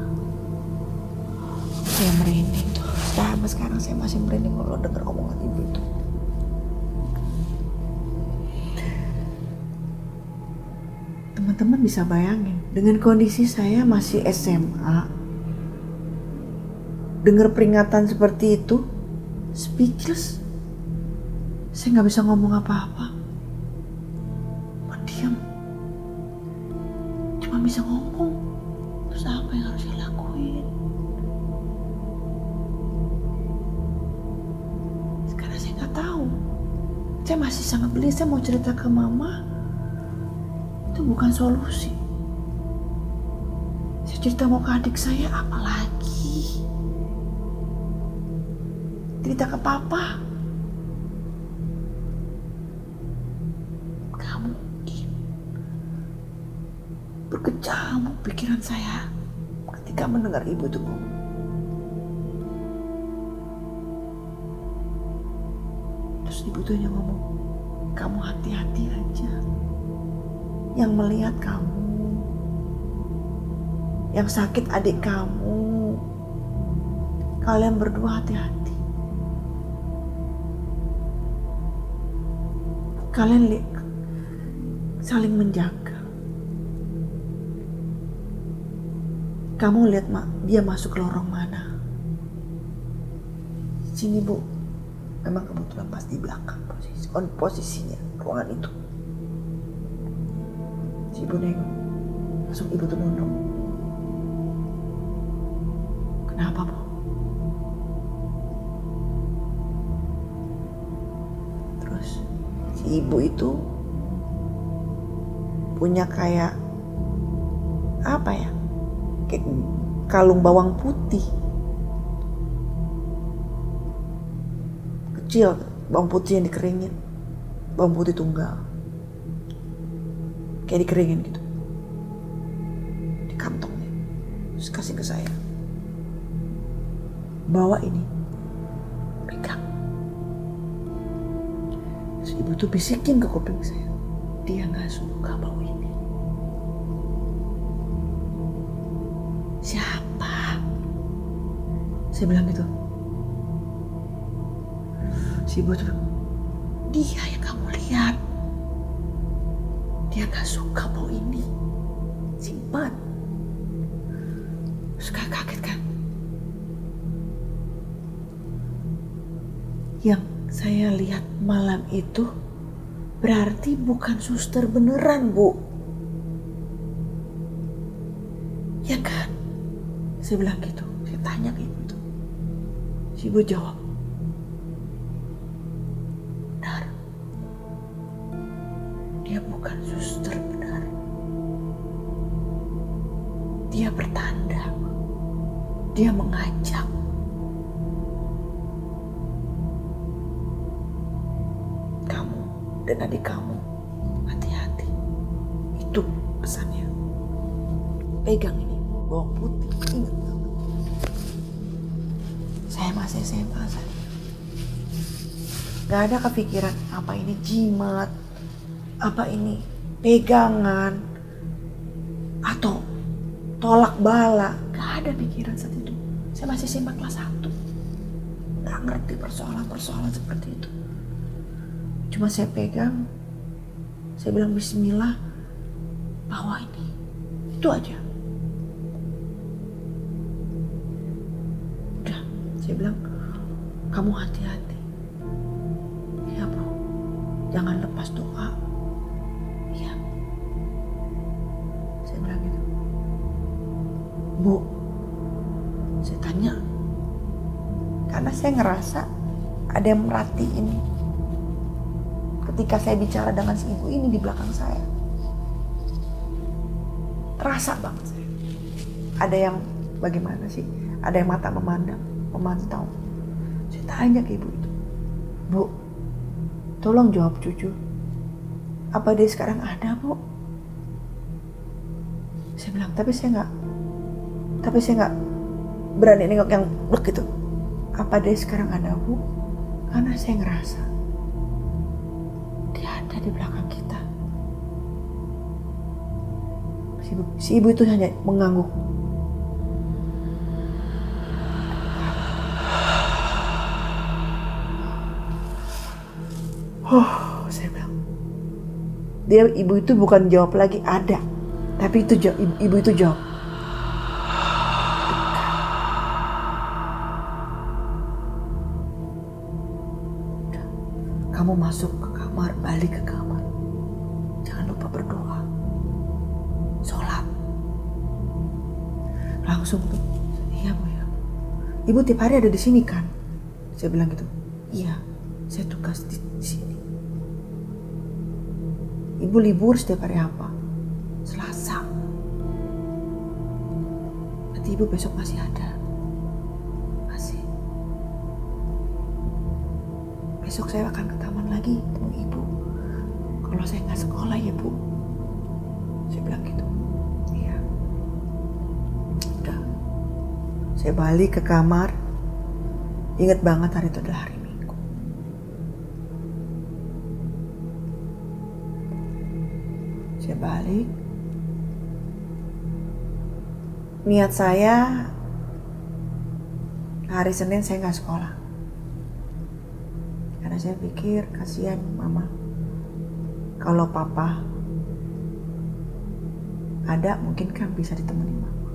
saya merinding tuh. Sampai sekarang saya masih merinding kalau dengar omongan ibu itu. Teman-teman bisa bayangin, dengan kondisi saya masih SMA, dengar peringatan seperti itu, speechless. Saya nggak bisa ngomong apa-apa, diam. Cuma bisa ngomong, terus apa yang harus saya lakuin? Sekarang saya nggak tahu. Saya masih sangat beli. Saya mau cerita ke mama, itu bukan solusi. Saya cerita mau ke adik saya, apalagi cerita ke papa. Gak mungkin. Berkecamuk pikiran saya ketika mendengar ibu itu ngomong. Terus ibu itu hanya ngomong, kamu hati-hati aja. Yang melihat kamu, yang sakit adik kamu, kalian berdua hati-hati. Kalian saling menjaga. Kamu lihat dia masuk ke lorong mana? Sini Bu. Memang kebetulan pas di belakang posisinya ruangan itu. Si ibu nengok, langsung ibu tuh nunduk. Kenapa Bu? Terus si ibu itu punya kayak apa ya? Kayak kalung bawang putih. Kecil, bawang putih yang dikeringin. Bawang putih tunggal. Kayak dikeringin gitu. Di kantongnya. Terus kasih ke saya. Bawa ini. Pegang. Terus ibu tuh bisikin ke kuping saya. Dia gak suka bau ini. Siapa? Saya bilang gitu. Si ibu tuh, dia yang kamu lihat. Dia gak suka bau ini. Simpan. Terus kaget kan. Yang saya lihat malam itu berarti bukan suster beneran, Bu. Ya kan? Saya bilang gitu. Saya tanya kayak gitu. Si ibu jawab. Benar. Dia bukan suster benar. Dia bertanda. Dia mengajak. Kamu dan adik kamu hati-hati. Itu pesannya. Pegang ini bawang putih. Ingat. Saya masih SMA saja. Gak ada kepikiran apa ini jimat, apa ini pegangan, atau tolak bala. Gak ada pikiran saat itu. Saya masih SMA kelas 1. Gak ngerti persoalan-persoalan seperti itu. Cuma saya pegang, saya bilang bismillah, bawa ini. Itu aja. Udah, saya bilang, kamu hati-hati. Iya Bu, jangan lepas doa. Iya. Saya bilang gitu. Bu, saya tanya. Karena saya ngerasa ada yang merhatiin. Ketika saya bicara dengan si ibu ini di belakang saya. Terasa banget saya. Ada yang bagaimana sih? Ada yang mata memantau. Saya tanya ke ibu itu. Bu, tolong jawab jujur. Apa dia sekarang ada, Bu? Saya bilang, tapi saya nggak berani nengok yang begitu. Apa dia sekarang ada, Bu? Karena saya ngerasa dia ada di belakang kita. Si ibu itu hanya mengangguk. Saya bilang. Ibu itu bukan jawab lagi ada, tapi itu ibu itu jawab. Kamu masuk ke kamar, balik ke kamar. Jangan lupa berdoa. Sholat. Langsung tuh. Iya Bu ya. Ibu tiap hari ada di sini kan? Saya bilang gitu. Iya, saya tugas di sini. Ibu libur setiap hari apa? Selasa. Berarti ibu besok masih ada. Masih. Besok saya akan ke taman lagi ketemu ibu. Kalau saya nggak sekolah ya Bu. Saya bilang gitu. Iya. Udah. Saya balik ke kamar. Ingat banget hari itu adalah hari Minggu. Saya balik. Niat saya hari Senin saya nggak sekolah. Karena saya pikir kasihan mama Kalau papa ada, mungkin kan bisa ditemani mama.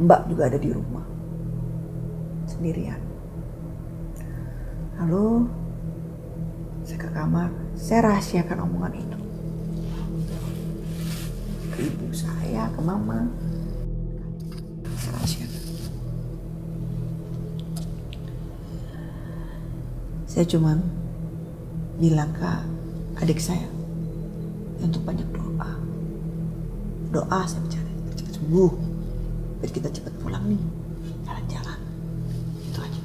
Mbak juga ada di rumah sendirian. Lalu saya ke kamar, saya rahasiakan omongan itu ke ibu saya, ke mama. Saya rahasiakan. Saya cuma bilang ke adik saya untuk banyak doa. Doa saya bicara, cepat sembuh, biar kita cepat pulang nih, jalan-jalan. Itu aja.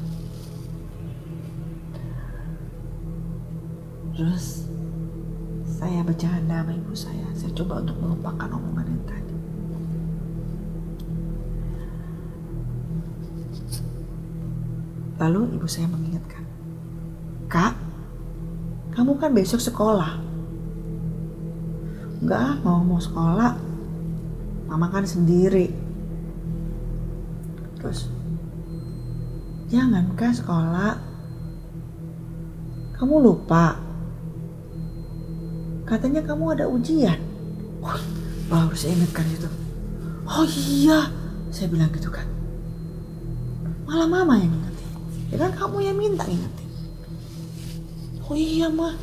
Terus saya bercanda sama ibu saya coba untuk melupakan omongan yang tadi. Lalu ibu saya mengingatkan, "Kak, kamu kan besok sekolah." "Enggak, mau sekolah. Mama kan sendiri." Terus, "Jangan Kak sekolah. Kamu lupa. Katanya kamu ada ujian." Baru saya ingatkan itu. "Oh iya," saya bilang gitu kan. Malah mama yang ingetin. Ya kan kamu yang minta ingetin. "Oh iya Ma.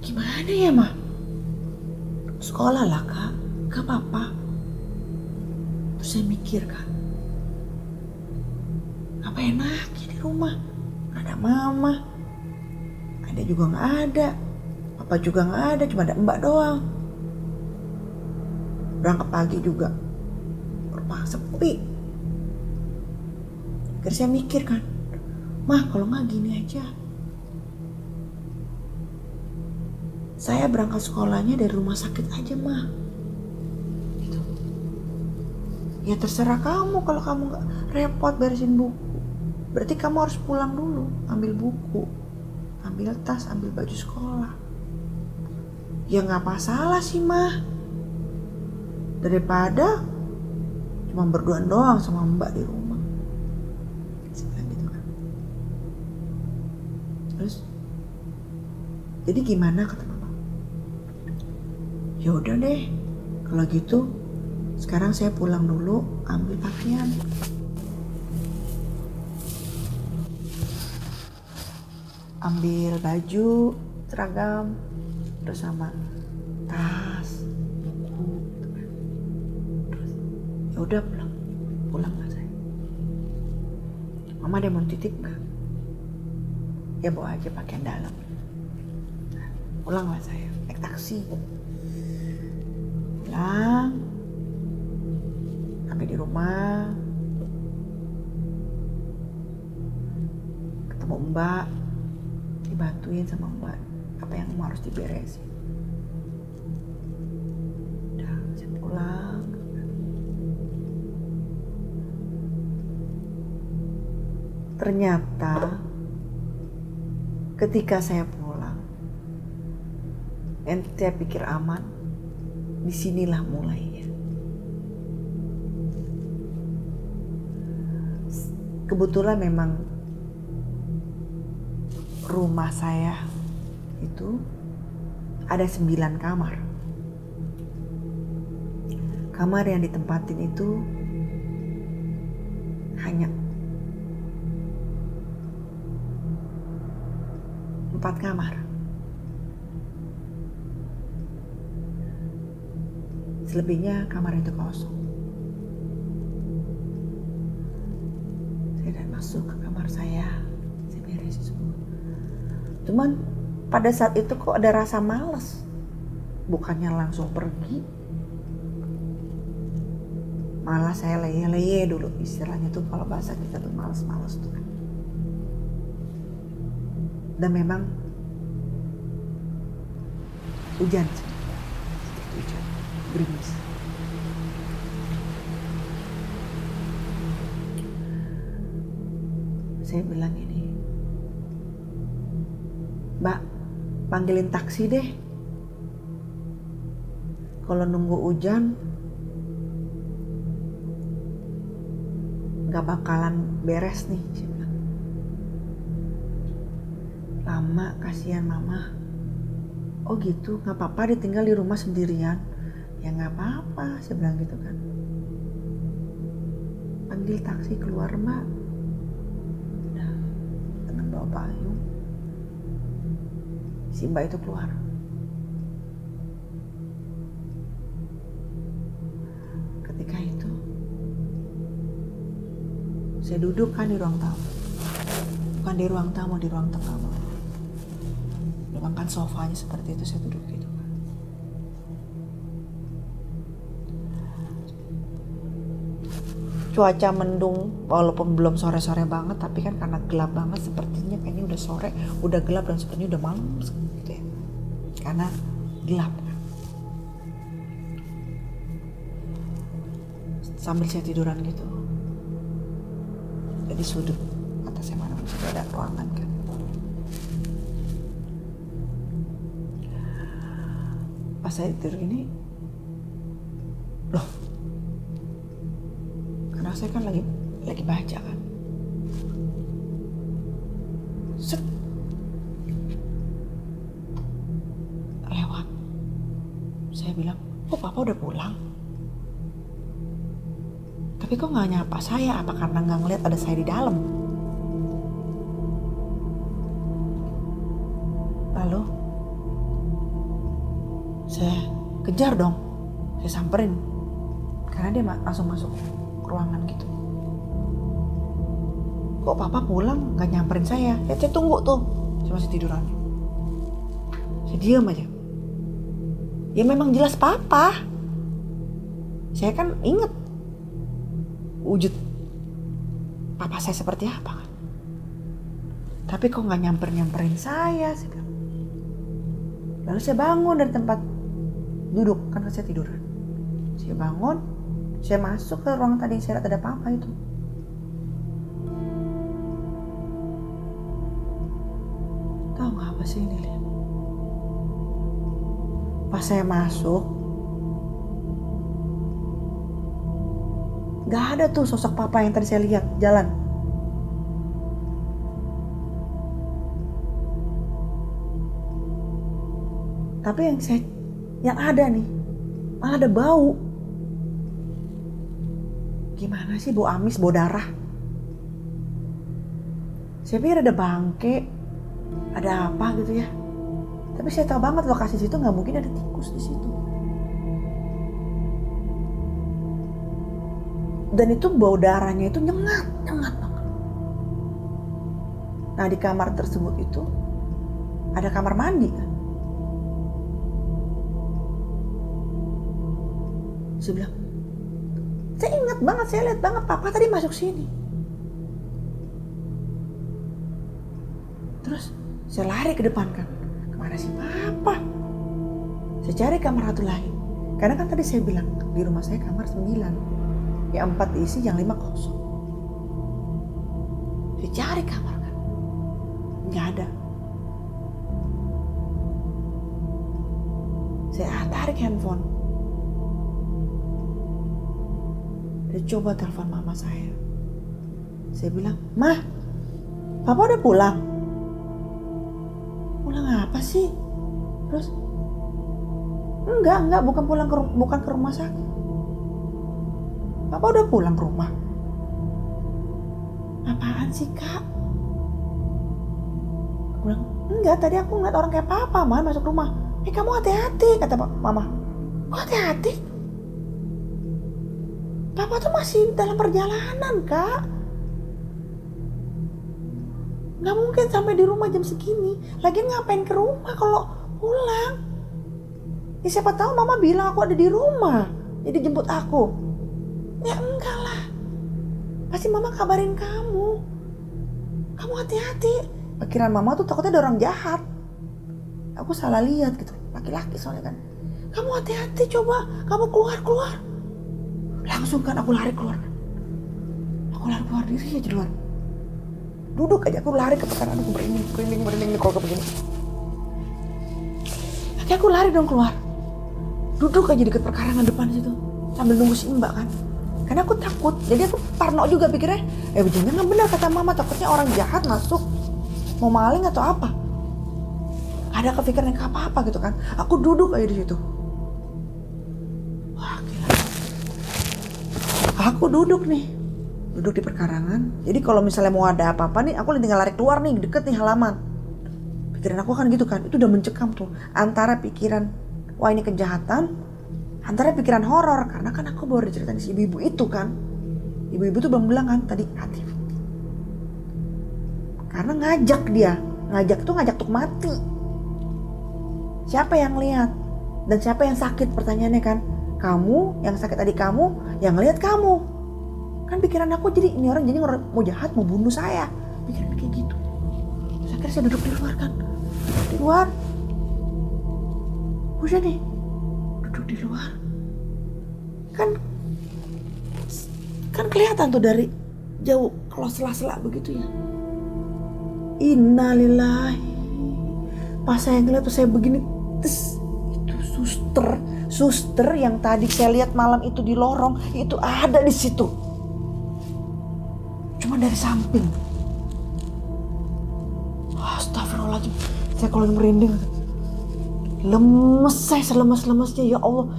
Gimana ya Ma? Sekolah lah Kak, gak apa-apa." Terus saya mikir kan, apa enaknya di rumah? Gak ada mama, ada juga gak ada, papa juga gak ada, cuma ada mbak doang. Berangkat pagi juga rumah sepi. Akhirnya saya mikir kan, "Mah, kalau gak gini aja, saya berangkat sekolahnya dari rumah sakit aja Mah." Gitu. "Ya terserah kamu, kalau kamu gak repot beresin buku. Berarti kamu harus pulang dulu, ambil buku, ambil tas, ambil baju sekolah." "Ya gak masalah sih Mah. Daripada cuma berduaan doang sama mbak di rumah." Saya bilang gitu kan. Terus, "Jadi gimana?" kata mama. "Ya udah deh, kalau gitu sekarang saya pulang dulu, ambil pakaian." Ambil baju, seragam, terus sama tas, buku, gitu kan. Terus, ya udah pulang lah saya. "Mama ada mau titip nggak?" "Ya bawa aja pakaian dalam." Nah, pulang lah saya, naik taksi. Pulang, sampai di rumah, ketemu mbak, dibantuin sama mbak apa yang harus diberesin. Udah, saya pulang. Ternyata ketika saya pulang, yang saya pikir aman, disinilah mulainya. Kebetulan memang rumah saya itu ada 9 kamar. Kamar yang ditempatin itu hanya 4 kamar. Selebihnya kamar itu kosong. Saya dan masuk ke kamar saya beresin semua. Cuman pada saat itu kok ada rasa malas. Bukannya langsung pergi, malah saya leye-leye dulu, istilahnya tuh kalau bahasa kita tuh malas-malas tuh kan. Dan memang hujan, gerimis. Saya bilang ini, "Mbak, panggilin taksi deh. Kalau nunggu hujan gak bakalan beres nih." Saya bilang, "Lama, kasihan mama." Oh gitu, nggak apa-apa ditinggal di rumah sendirian. Ya nggak apa-apa, saya bilang gitu kan. Panggil taksi keluar mbak. Udah, dengan bawa payung. Si mbak itu keluar. Ketika itu, saya duduk kan di ruang tamu. Bukan di ruang tamu, di ruang tengah. Memang kan sofanya seperti itu, saya duduk gitu. Cuaca mendung, walaupun belum sore-sore banget, tapi kan karena gelap banget, sepertinya kayaknya udah sore, udah gelap dan sepertinya udah malam gitu ya. Karena gelap kan. Sambil saya tiduran gitu. Jadi sudut atasnya mana sudah ada ruangan kan. Pas saya tidur ini, loh, karena saya kan lagi baca kan, set, lewat. Saya bilang, oh papa udah pulang. Tapi kok nggak nyapa saya? Apa karena nggak ngeliat ada saya di dalam? Lalu saya kejar dong, saya samperin karena dia langsung masuk ke ruangan gitu. Kok papa pulang nggak nyamperin saya? Ya saya tunggu tuh, saya masih tiduran. Saya diam aja. Ya memang jelas papa. Saya kan inget wujud papa saya seperti apa kan. Tapi kok nggak nyamperin saya sih. Lalu saya bangun dari tempat duduk, kan saya tiduran. Saya bangun, saya masuk ke ruang tadi, saya lihat ada papa itu. Tahu nggak apa sih ini lihat? Pas saya masuk, nggak ada tuh sosok papa yang tadi saya lihat jalan. Tapi yang ada nih, malah ada bau. Gimana sih, bau amis, bau darah. Saya pikir ada bangke, ada apa gitu ya. Tapi saya tahu banget lokasi situ nggak mungkin ada tikus di situ. Dan itu bau darahnya itu nyengat banget. Nah di kamar tersebut itu ada kamar mandi kan. Saya bilang, saya ingat banget, saya lihat banget papa tadi masuk sini. Terus saya lari ke depan kan, kemana sih papa? Saya cari kamar satu lain. Karena kan tadi saya bilang di rumah saya kamar 9, yang 4 diisi, yang 5 kosong. Saya cari kamar kan, nggak ada. Saya tarik handphone. Dia coba telepon mama saya. Saya bilang, "Mah, papa udah pulang?" "Pulang apa sih?" Terus, Enggak, bukan ke rumah sakit. Papa udah pulang ke rumah." "Apaan sih, Kak?" Aku bilang, "Enggak, tadi aku ngeliat orang kayak papa, Mah, masuk rumah." Kamu hati-hati," kata mama. "Kok hati-hati? Papa tuh masih dalam perjalanan, Kak. Gak mungkin sampai di rumah jam segini. Lagian ngapain ke rumah kalau pulang? Ya siapa tahu mama bilang aku ada di rumah, jadi jemput aku." "Ya enggak lah. Pasti mama kabarin kamu. Kamu hati-hati." Pikiran mama tuh takutnya ada orang jahat. Aku salah lihat gitu, laki-laki soalnya kan. "Kamu hati-hati, coba kamu keluar." Langsung kan aku lari keluar. Aku lari keluar diri aja duluan. Duduk aja, aku lari ke pekarangan, aku merinding nih kalau begini. Akhirnya aku lari dong keluar. Duduk aja deket perkarangan depan situ sambil nunggu si Mbak kan. Karena aku takut, jadi aku parno juga pikirnya. Jangan benar kata mama, takutnya orang jahat masuk, mau maling atau apa. Gak ada kepikiran yang apa-apa gitu kan. Aku duduk aja di situ. Wah gila. Aku duduk nih. Duduk di perkarangan. Jadi kalau misalnya mau ada apa-apa nih, aku tinggal lari keluar nih, deket nih halaman. Pikiran aku kan gitu kan. Itu udah mencekam tuh. Antara pikiran, wah ini kejahatan, antara pikiran horor. Karena kan aku baru diceritain si ibu-ibu itu kan. Ibu-ibu tuh belum bilang kan tadi hati. Karena ngajak dia. Ngajak tuh ngajak untuk mati. Siapa yang lihat? Dan siapa yang sakit? Pertanyaannya kan. Kamu, yang sakit adik kamu, yang lihat kamu. Kan pikiran aku jadi ini orang jadi mau jahat, mau bunuh saya. Pikiran kayak gitu. Terus akhirnya saya duduk di luar kan. Di luar. Udah nih. Duduk di luar. Kan kelihatan tuh dari jauh kalau sela-sela begitu ya. Innalillahi. Pas saya ngeliat tuh saya begini, itu suster yang tadi saya lihat malam itu di lorong itu ada di situ. Cuma dari samping. Astagfirullahaladzim. Saya kalau merinding. Lemes saya selemes-lemesnya ya Allah.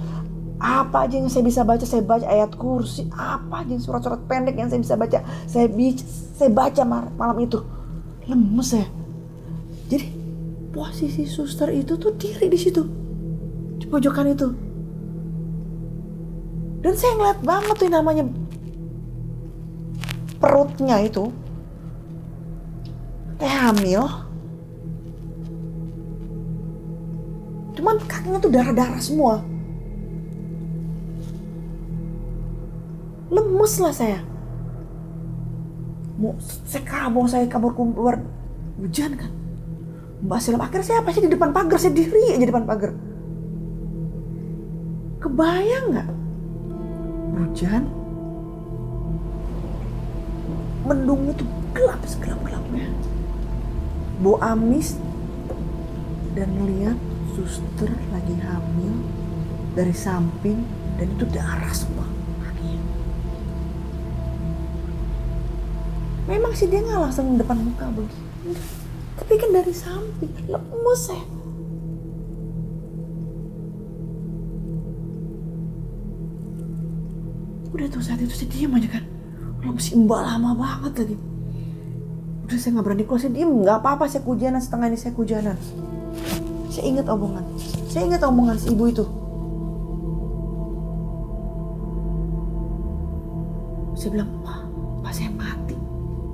Apa aja yang saya bisa baca, saya baca ayat kursi. Apa aja yang surat-surat pendek yang saya bisa baca, saya baca malam itu. Lemes ya. Jadi posisi suster itu tuh diri di situ, di pojokan itu. Dan saya ngeliat banget tuh namanya perutnya itu kayak hamil. Cuman kakinya tuh darah-darah semua. Lemes lah saya. Mau saya kabur keluar hujan kan. Mbak Silam akhirnya saya pasti di depan pagar, saya diri aja di depan pagar. Kebayang nggak? Hujan, mendung itu gelap segelap-gelapnya. Bau amis dan melihat suster lagi hamil dari samping dan itu darah semua. Memang sih dia nggak langsung depan muka begitu, tapi kan dari samping. Lemes ya. Udah tuh saat itu saya diem aja kan. Lemes Mbak lama banget lagi. Udah saya nggak berani keluar, saya diem. Nggak apa-apa saya kehujanan, setengah ini saya kehujanan. Saya ingat omongan si ibu itu. Saya bilang, Pak saya mati.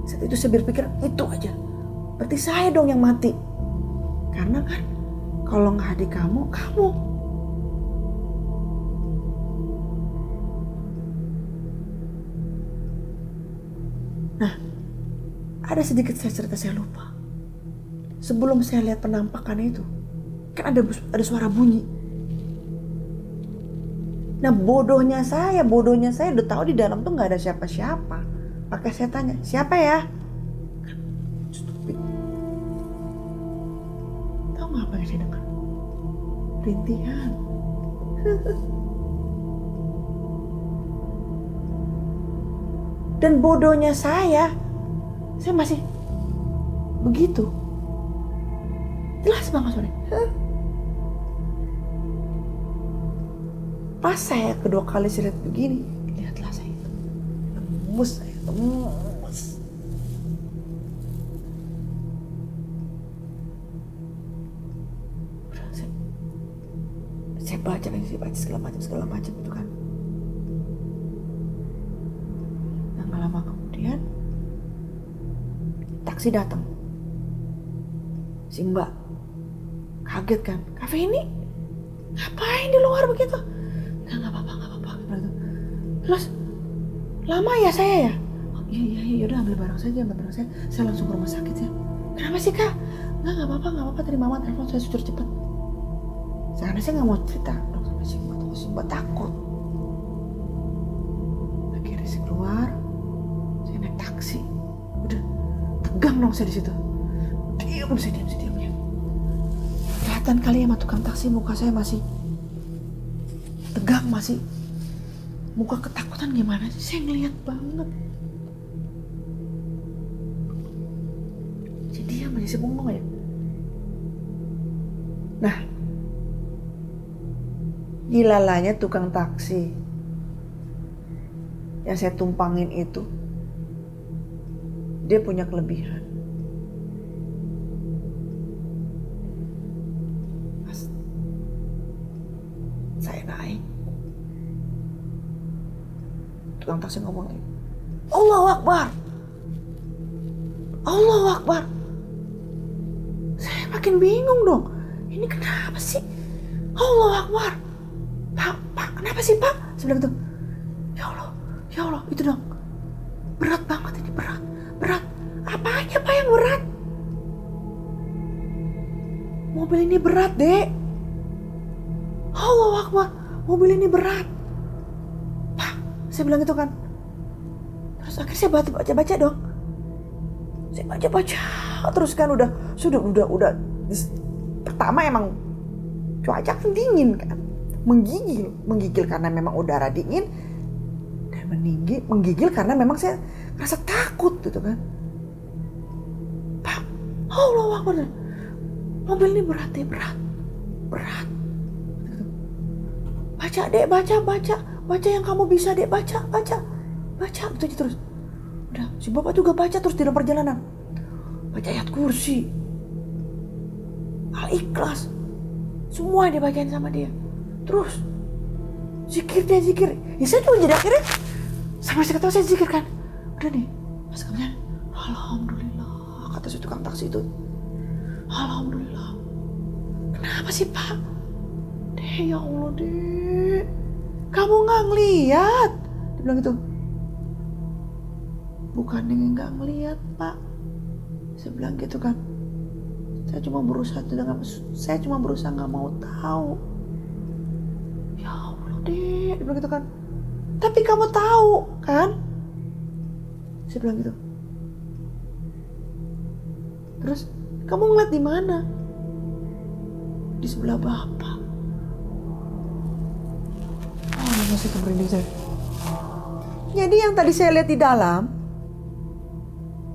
Saat itu saya berpikir itu aja. Berarti saya dong yang mati. Karena kan kalau nggak adik kamu. Nah, ada sedikit cerita saya lupa. Sebelum saya lihat penampakan itu, kan ada suara bunyi. Nah bodohnya saya udah tahu di dalam tuh nggak ada siapa-siapa. Maka saya tanya, siapa ya? Kan stupid. Tahu nggak apa yang saya dengar? Rintihan. Dan bodohnya saya masih begitu. Jelas banget suaranya. Pas saya kedua kali saya lihat begini, lihatlah saya itu. Lemes. Udah saya baca segala macam itu kan. Nah, gak lama kemudian taksi datang. Si Mbak kaget kan, kafe ini ngapain di luar begitu? Nggak apa-apa. Terus lama ya saya ya? Oh, iya, udah ambil barang saya. Saya langsung ke rumah sakit ya. Kenapa sih kak? Nggak apa-apa. Tadi mama telepon saya suruh cepet. Karena saya nggak mau cerita dong sampai si Mbak takut. Akhirnya saya keluar, saya naik taksi. Udah tegang dong saya di situ. Diam ya. Kelihatan kali ya sama tukang taksi muka saya masih tegang, masih muka ketakutan gimana sih, saya ngeliat banget. Saya diam aja, saya bengong ya. Nah, gilalanya tukang taksi yang saya tumpangin itu, dia punya kelebihan. Pas saya naik, tukang taksi ngomong lagi, Allahu Akbar, Allahu Akbar. Saya makin bingung dong, ini kenapa sih Allahu Akbar? Pak, kenapa sih Pak? Saya bilang gitu, ya Allah, itu dong, berat banget ini, berat. Apanya Pak yang berat? Mobil ini berat, Dek. Allahu Akbar, mobil ini berat. Pak, saya bilang gitu kan. Terus akhirnya saya baca dong. Saya baca terus kan udah. Pertama emang cuaca kan dingin kan. Menggigil karena memang udara dingin. Dan menggigil karena memang saya rasa takut gitu kan. Pak, Allahu Akbar. Mobil ini berat deh, berat. Baca dek, baca yang kamu bisa dek, baca gitu aja terus. Udah, si bapak juga baca terus di dalam perjalanan. Baca ayat kursi, Al-Ikhlas, semua dia bacain sama dia. Terus zikir. Ya saya cuma jadi akhirnya sampai saya ketawa saya zikir kan. Udah nih, pas kemudian alhamdulillah kata si tukang taksi itu. Alhamdulillah. Kenapa sih Pak? Ya Allah Dek, kamu gak ngeliat? Dia bilang gitu. Bukannya gak ngeliat Pak, saya bilang gitu kan. Saya cuma berusaha gak mau tahu. Ya Allah Dek, dia bilang gitu kan. Tapi kamu tahu kan? Saya bilang gitu. Terus kamu ngeliat di mana? Di sebelah Bapak. Masih kemerinding saya. Jadi yang tadi saya lihat di dalam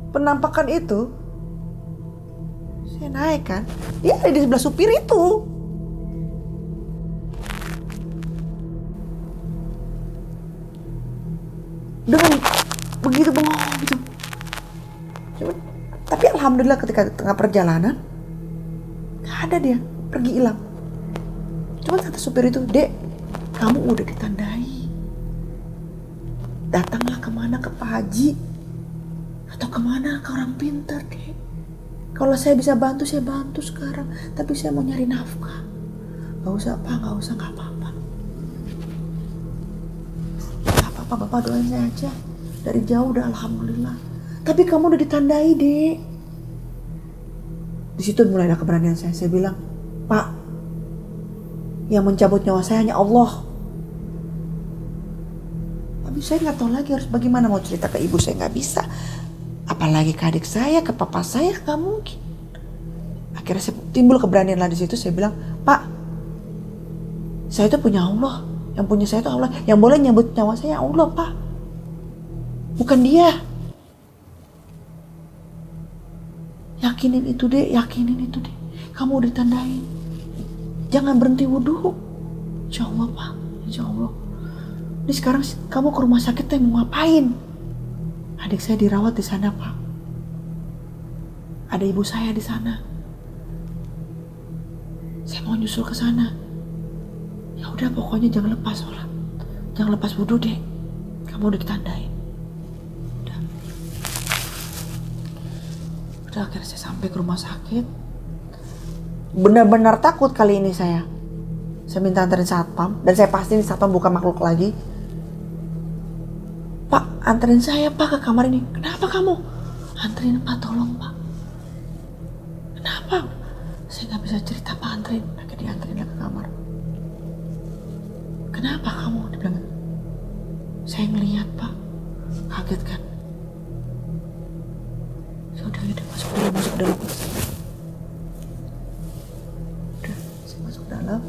penampakan itu, saya naik kan, dia ada di sebelah supir itu. Dengan begitu bengong gitu. Tapi alhamdulillah ketika di tengah perjalanan gak ada dia, pergi hilang. Cuma kata supir itu, Dek, kamu udah ditandai. Datanglah kemana, ke Pak Haji atau kemana, ke orang pintar deh. Kalau saya bisa bantu, saya bantu sekarang. Tapi saya mau nyari nafkah. Gak usah Pak, gak apa-apa. Gak apa-apa, Bapak doain saya aja. Dari jauh udah alhamdulillah. Tapi kamu udah ditandai deh. Di situ mulai ada keberanian saya. Saya bilang, Pak, yang mencabut nyawa saya hanya Allah. Tapi saya nggak tahu lagi harus bagaimana mau cerita ke ibu, saya nggak bisa. Apalagi ke adik saya, ke papa saya, nggak mungkin. Akhirnya saya timbul keberanian lah di situ. Saya bilang, Pak, saya itu punya Allah. Yang punya saya itu Allah. Yang boleh nyabut nyawa saya Allah, Pak. Bukan dia. Yakinin itu deh. Kamu udah ditandain. Jangan berhenti wudhu. Insya Allah Pak, insya Allah. Ini sekarang kamu ke rumah sakit mau ngapain? Adik saya dirawat di sana Pak. Ada ibu saya di sana. Saya mau nyusul ke sana. Ya udah pokoknya jangan lepas sholat, jangan lepas wudhu deh. Kamu udah ditandain. Udah akhirnya saya sampai ke rumah sakit. Benar-benar takut kali ini saya. Saya minta anterin satpam dan saya pastiin satpam bukan makhluk lagi. Pak, anterin saya Pak ke kamar ini. Kenapa kamu? Anterin Pak, tolong Pak. Kenapa? Saya nggak bisa cerita Pak, anterin. Akhirnya dianterin ke kamar. Kenapa kamu? Dia bilang, saya ngeliat Pak. Kaget kan? Udah masuk ke dalam. Udah, saya masuk ke dalam.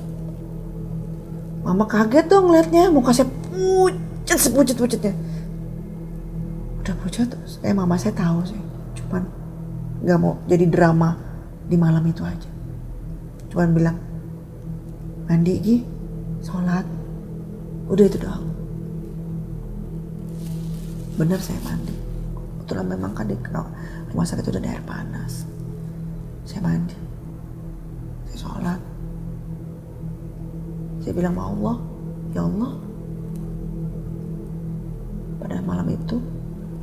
Mama kaget dong ngeliatnya, muka saya pucat sepucet-pucetnya. Udah pucat, mama saya tahu sih, cuman nggak mau jadi drama di malam itu aja. Cuman bilang, mandi Gi, sholat, udah itu doang. Bener saya mandi. Kebetulan memang kan di rumah sakit itu ada air panas. Saya mandi, saya sholat. Saya bilang sama Allah, ya Allah, pada malam itu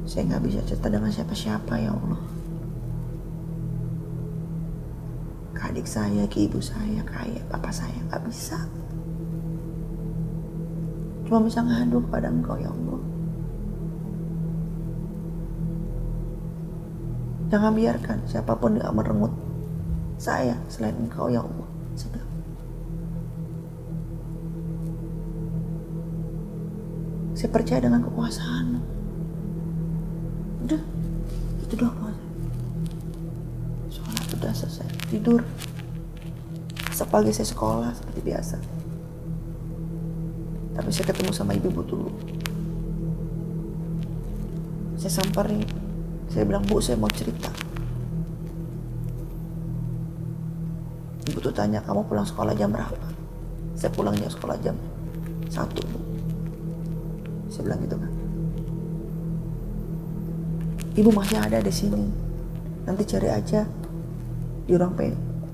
saya nggak bisa cerita dengan siapa-siapa ya Allah. Ke adik saya, ke ibu saya, ke ayah, papa saya nggak bisa. Cuma bisa ngadu kepada Engkau ya Allah. Jangan biarkan siapapun yang merenggut saya selain Engkau ya Allah. Saya bilang. Saya percaya dengan kekuasaan. Udah, itu doang. Sholat udah selesai, tidur. Sepagi saya sekolah seperti biasa. Tapi saya ketemu sama ibu dulu. Saya samperin. Saya bilang, Bu, saya mau cerita. Ibu tuh tanya, kamu pulang sekolah jam berapa? Saya pulangnya sekolah jam 1, Bu. Saya bilang gitu kan. Ibu masih ada di sini. Nanti cari aja di ruang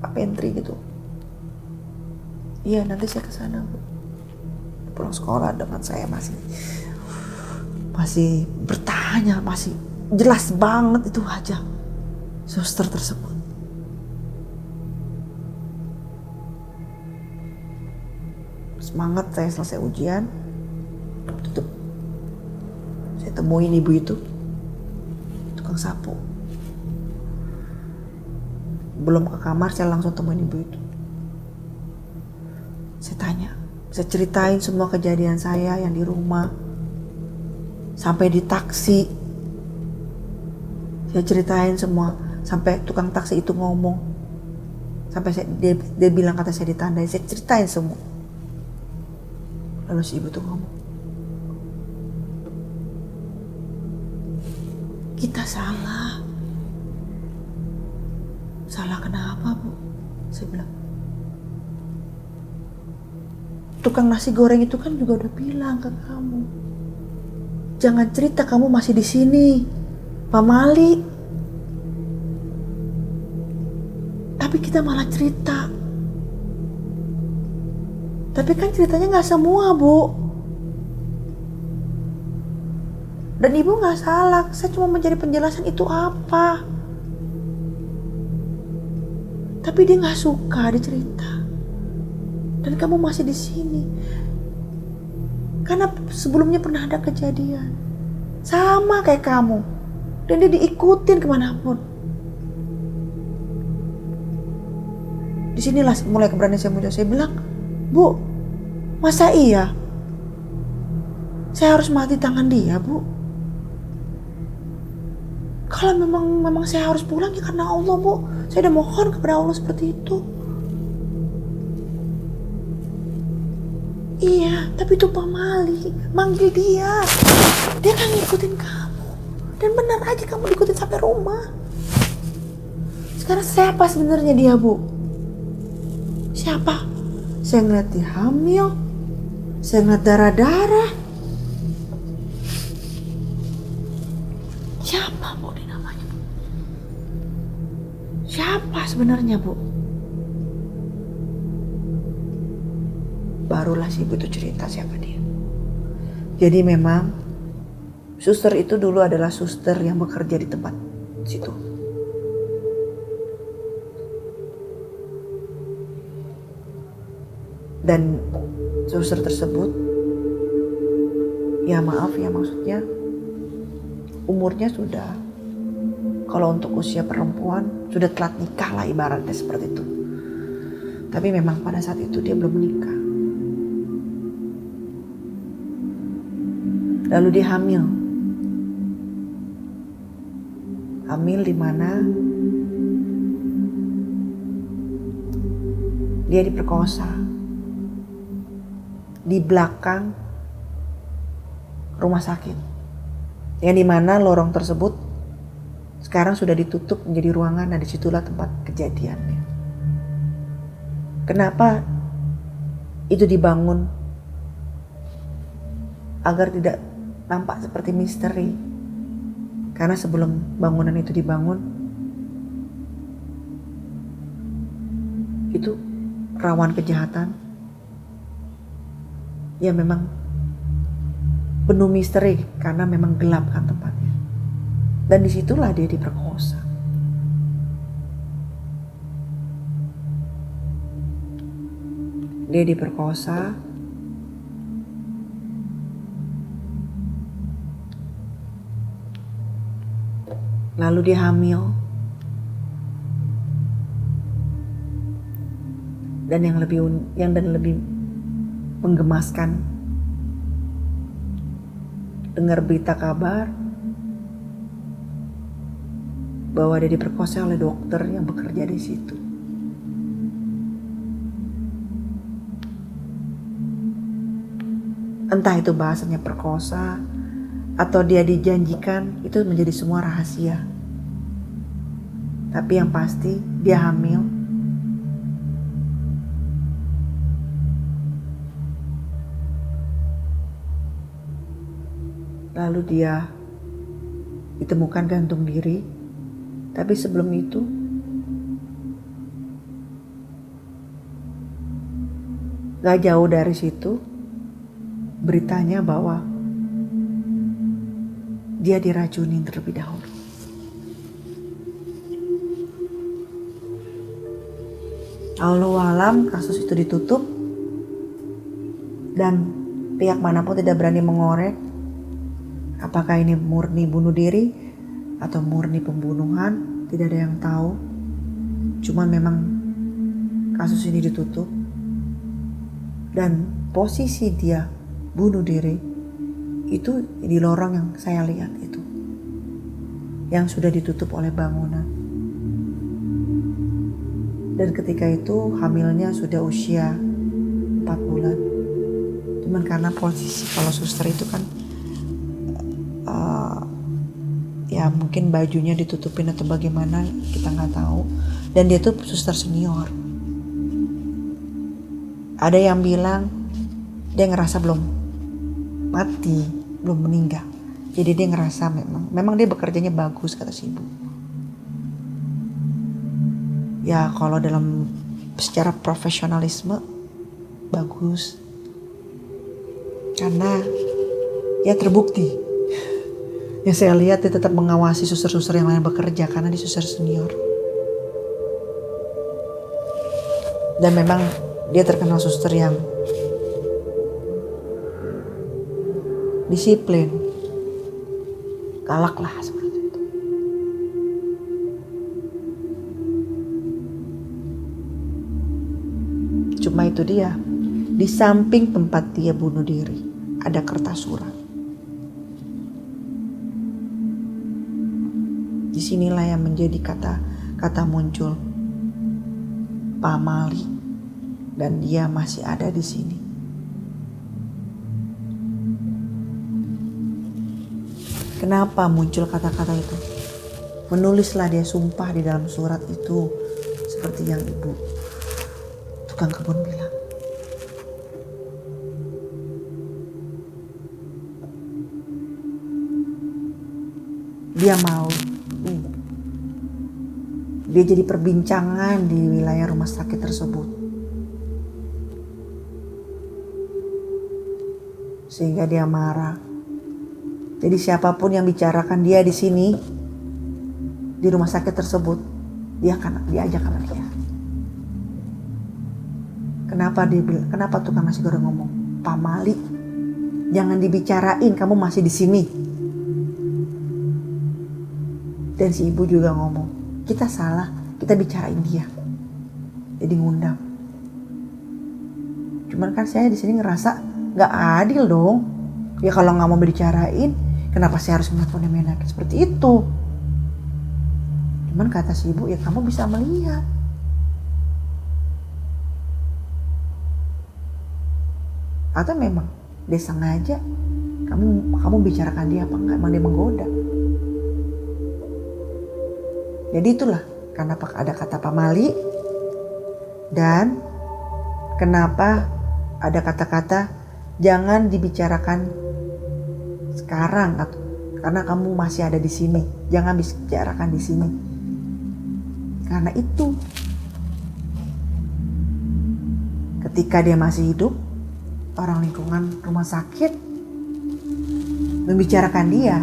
pantry gitu. Iya, nanti saya ke sana, Bu. Pulang sekolah dengan saya masih bertanya, masih jelas banget itu wajah suster tersebut. Semangat saya selesai ujian, tutup. Saya temuin ibu itu, tukang sapu. Belum ke kamar, saya langsung temuin ibu itu. Saya tanya, saya ceritain semua kejadian saya yang di rumah, sampai di taksi. Saya ceritain semua, sampai tukang taksi itu ngomong, sampai dia bilang kata saya ditandai. Saya ceritain semua. Lalu si ibu tuh ngomong, kita salah. Salah kenapa, Bu? Saya bilang, tukang nasi goreng itu kan juga udah bilang ke kamu, jangan cerita kamu masih di sini, Pak Mali. Tapi kita malah cerita. Tapi kan ceritanya gak semua, Bu. Dan ibu gak salah, saya cuma mencari penjelasan itu apa. Tapi dia gak suka dicerita. Dan kamu masih di sini. Karena sebelumnya pernah ada kejadian. Sama kayak kamu. Dan dia diikutin kemanapun. Disinilah mulai keberanian saya muncul. Saya bilang, Bu, masa iya saya harus mati tangan dia, Bu? Kalau memang saya harus pulang ya karena Allah, Bu. Saya udah mohon kepada Allah seperti itu. Iya, tapi itu Pak Mali manggil dia. Dia kan ngikutin kamu. Dan benar aja kamu diikutin sampai rumah. Sekarang siapa sebenarnya dia, Bu? Siapa? Saya ngeliat dia hamil. Saya ngeliat darah-darah. Siapa, Bu, dia namanya? Siapa sebenarnya, Bu? Barulah si ibu itu cerita siapa dia. Jadi memang suster itu dulu adalah suster yang bekerja di tempat situ. Dan suster tersebut, ya maaf ya maksudnya, umurnya sudah, kalau untuk usia perempuan, sudah telat nikah lah ibaratnya seperti itu. Tapi memang pada saat itu dia belum menikah. Lalu dia hamil. Hamil di mana dia diperkosa. Di belakang rumah sakit. Yang dimana lorong tersebut sekarang sudah ditutup menjadi ruangan dan disitulah tempat kejadiannya. Kenapa itu dibangun agar tidak nampak seperti misteri. Karena sebelum bangunan itu dibangun, itu rawan kejahatan. Ya memang penuh misteri karena memang gelap kan tempatnya. Dan disitulah dia diperkosa. Dia diperkosa. Lalu dia hamil. Dan yang lebih menggemaskan, dengar berita kabar bahwa dia diperkosa oleh dokter yang bekerja di situ. Entah itu bahasanya perkosa atau dia dijanjikan, itu menjadi semua rahasia. Tapi yang pasti dia hamil. Lalu dia ditemukan gantung diri. Tapi sebelum itu gak jauh dari situ beritanya bahwa dia diracunin terlebih dahulu. Allahu alam, kasus itu ditutup dan pihak manapun tidak berani mengorek apakah ini murni bunuh diri atau murni pembunuhan. Tidak ada yang tahu. Cuman memang kasus ini ditutup dan posisi dia bunuh diri itu di lorong yang saya lihat itu, yang sudah ditutup oleh bangunan. Dan ketika itu hamilnya sudah usia 4 bulan. Cuman karena posisi kalau suster itu kan ya mungkin bajunya ditutupin atau bagaimana, kita nggak tahu. Dan dia tuh suster senior. Ada yang bilang dia ngerasa belum mati, belum meninggal. Jadi dia ngerasa memang dia bekerjanya bagus, kata si ibu. Ya kalau dalam secara profesionalisme bagus. Karena ya terbukti. Yang saya lihat dia tetap mengawasi suster-suster yang lain bekerja karena dia suster senior. Dan memang dia terkenal suster yang disiplin, galak lah seperti itu. Cuma itu dia, di samping tempat dia bunuh diri ada kertas surat. Disinilah yang menjadi kata muncul Pak Mali, dan dia masih ada di sini. Kenapa muncul kata-kata itu? Menulislah dia sumpah di dalam surat itu seperti yang ibu tukang kebun bilang. Dia mau dia jadi perbincangan di wilayah rumah sakit tersebut. Sehingga dia marah. Jadi siapapun yang bicarakan dia di sini, di rumah sakit tersebut, dia akan diajak sama dia. Kenapa tukang nasi goreng ngomong, Pak Mali, jangan dibicarain, kamu masih di sini. Dan si ibu juga ngomong, kita salah, kita bicarain dia. Jadi ngundang. Cuman kan saya di sini ngerasa nggak adil dong. Ya kalau nggak mau dibicarain, kenapa saya harus melakukan menakin seperti itu? Cuman kata si ibu, ya kamu bisa melihat. Atau memang dia sengaja kamu bicarakan dia apa enggak, emang dia menggoda. Jadi itulah kenapa ada kata Pak Mali dan kenapa ada kata-kata jangan dibicarakan sekarang karena kamu masih ada di sini. Jangan bicarakan di sini. Karena itu ketika dia masih hidup, orang lingkungan rumah sakit membicarakan dia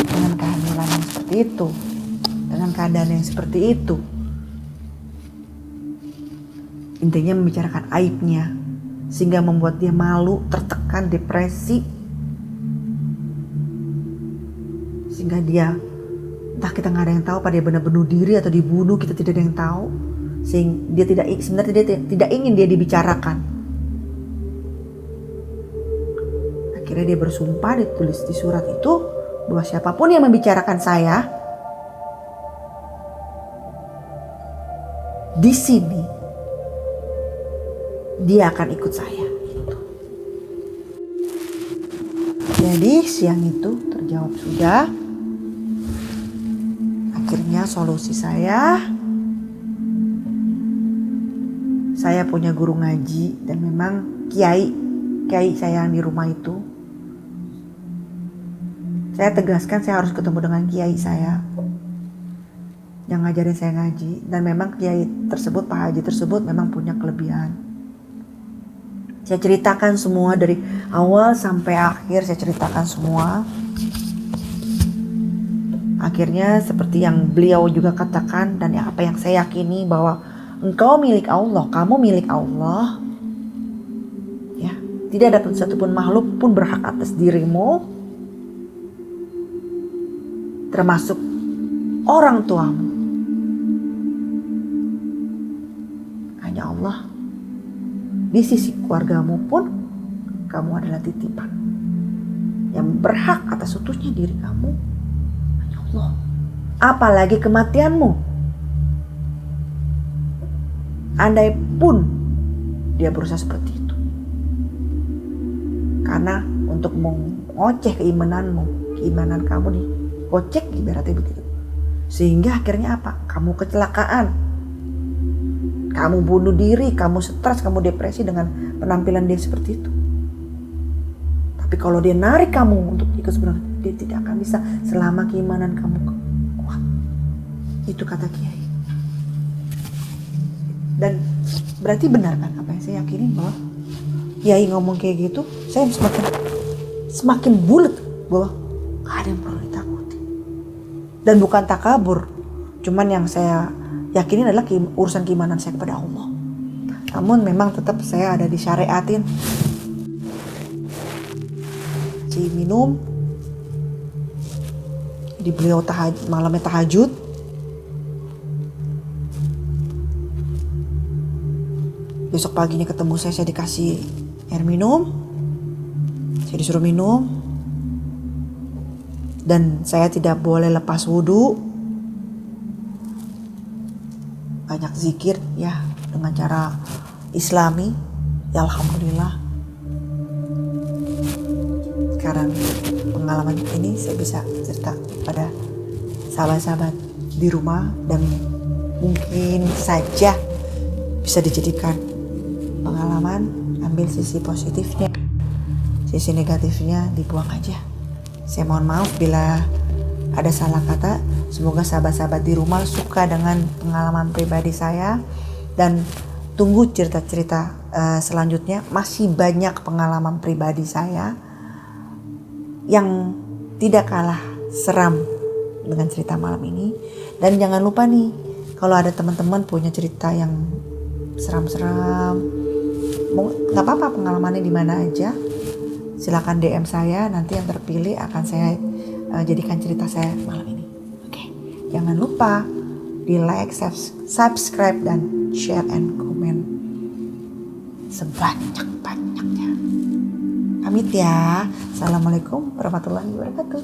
dengan kehamilan yang seperti itu, dengan keadaan yang seperti itu. Intinya membicarakan aibnya, sehingga membuat dia malu, tertekan, depresi, sehingga dia entah kita nggak ada yang tahu, apa dia benar bunuh diri atau dibunuh, kita tidak ada yang tahu. Sehingga dia sebenarnya dia tidak ingin dia dibicarakan. Akhirnya dia bersumpah, ditulis di surat itu bahwa siapapun yang membicarakan saya di sini, dia akan ikut saya. Gitu. Jadi siang itu terjawab sudah. Akhirnya solusi saya punya guru ngaji dan memang kiai saya yang di rumah itu. Saya tegaskan saya harus ketemu dengan kiai saya yang ngajarin saya ngaji, dan memang kiai tersebut, Pak Haji tersebut memang punya kelebihan. Saya ceritakan semua dari awal sampai akhir, saya ceritakan semua. Akhirnya seperti yang beliau juga katakan dan apa yang saya yakini, bahwa engkau milik Allah, kamu milik Allah. Ya, tidak ada satupun makhluk pun berhak atas dirimu, termasuk orang tuamu. Hanya Allah. Di sisi keluargamu pun kamu adalah titipan. Yang berhak atas utuhnya diri kamu hanya Allah. Apalagi kematianmu. Andai pun dia berusaha seperti itu, karena untuk mengoceh keimanan kamu dikocek ibaratnya begitu. Sehingga akhirnya apa? Kamu kecelakaan, kamu bunuh diri, kamu stres, kamu depresi dengan penampilan dia seperti itu. Tapi kalau dia narik kamu untuk ikut sebenarnya, dia tidak akan bisa selama keimanan kamu kuat. Itu kata kiai. Dan berarti benar kan apa yang saya yakini, bahwa kiai ngomong kayak gitu, saya semakin bulat bahwa gak ada yang perlu ditakuti. Dan bukan takabur, cuman yang saya yakini adalah urusan keimanan saya kepada Allah. Namun memang tetap saya ada disyariatin minum. Di beliau malamnya tahajud. Besok paginya ketemu saya dikasih air minum. Saya disuruh minum. Dan saya tidak boleh lepas wudhu. Banyak zikir ya dengan cara Islami. Ya alhamdulillah. Sekarang pengalaman ini saya bisa cerita pada sahabat-sahabat di rumah, dan mungkin saja bisa dijadikan pengalaman. Ambil sisi positifnya, sisi negatifnya dibuang aja. Saya mohon maaf bila ada salah kata. Semoga sahabat-sahabat di rumah suka dengan pengalaman pribadi saya, dan tunggu cerita-cerita selanjutnya. Masih banyak pengalaman pribadi saya yang tidak kalah seram dengan cerita malam ini. Dan jangan lupa nih, kalau ada teman-teman punya cerita yang seram-seram, nggak apa-apa pengalamannya di mana aja, silakan DM saya. Nanti yang terpilih akan saya jadikan cerita saya malam ini. Oke, jangan lupa di like, subscribe, dan share and comment sebanyak-banyaknya. Pamit ya. Assalamualaikum warahmatullahi wabarakatuh.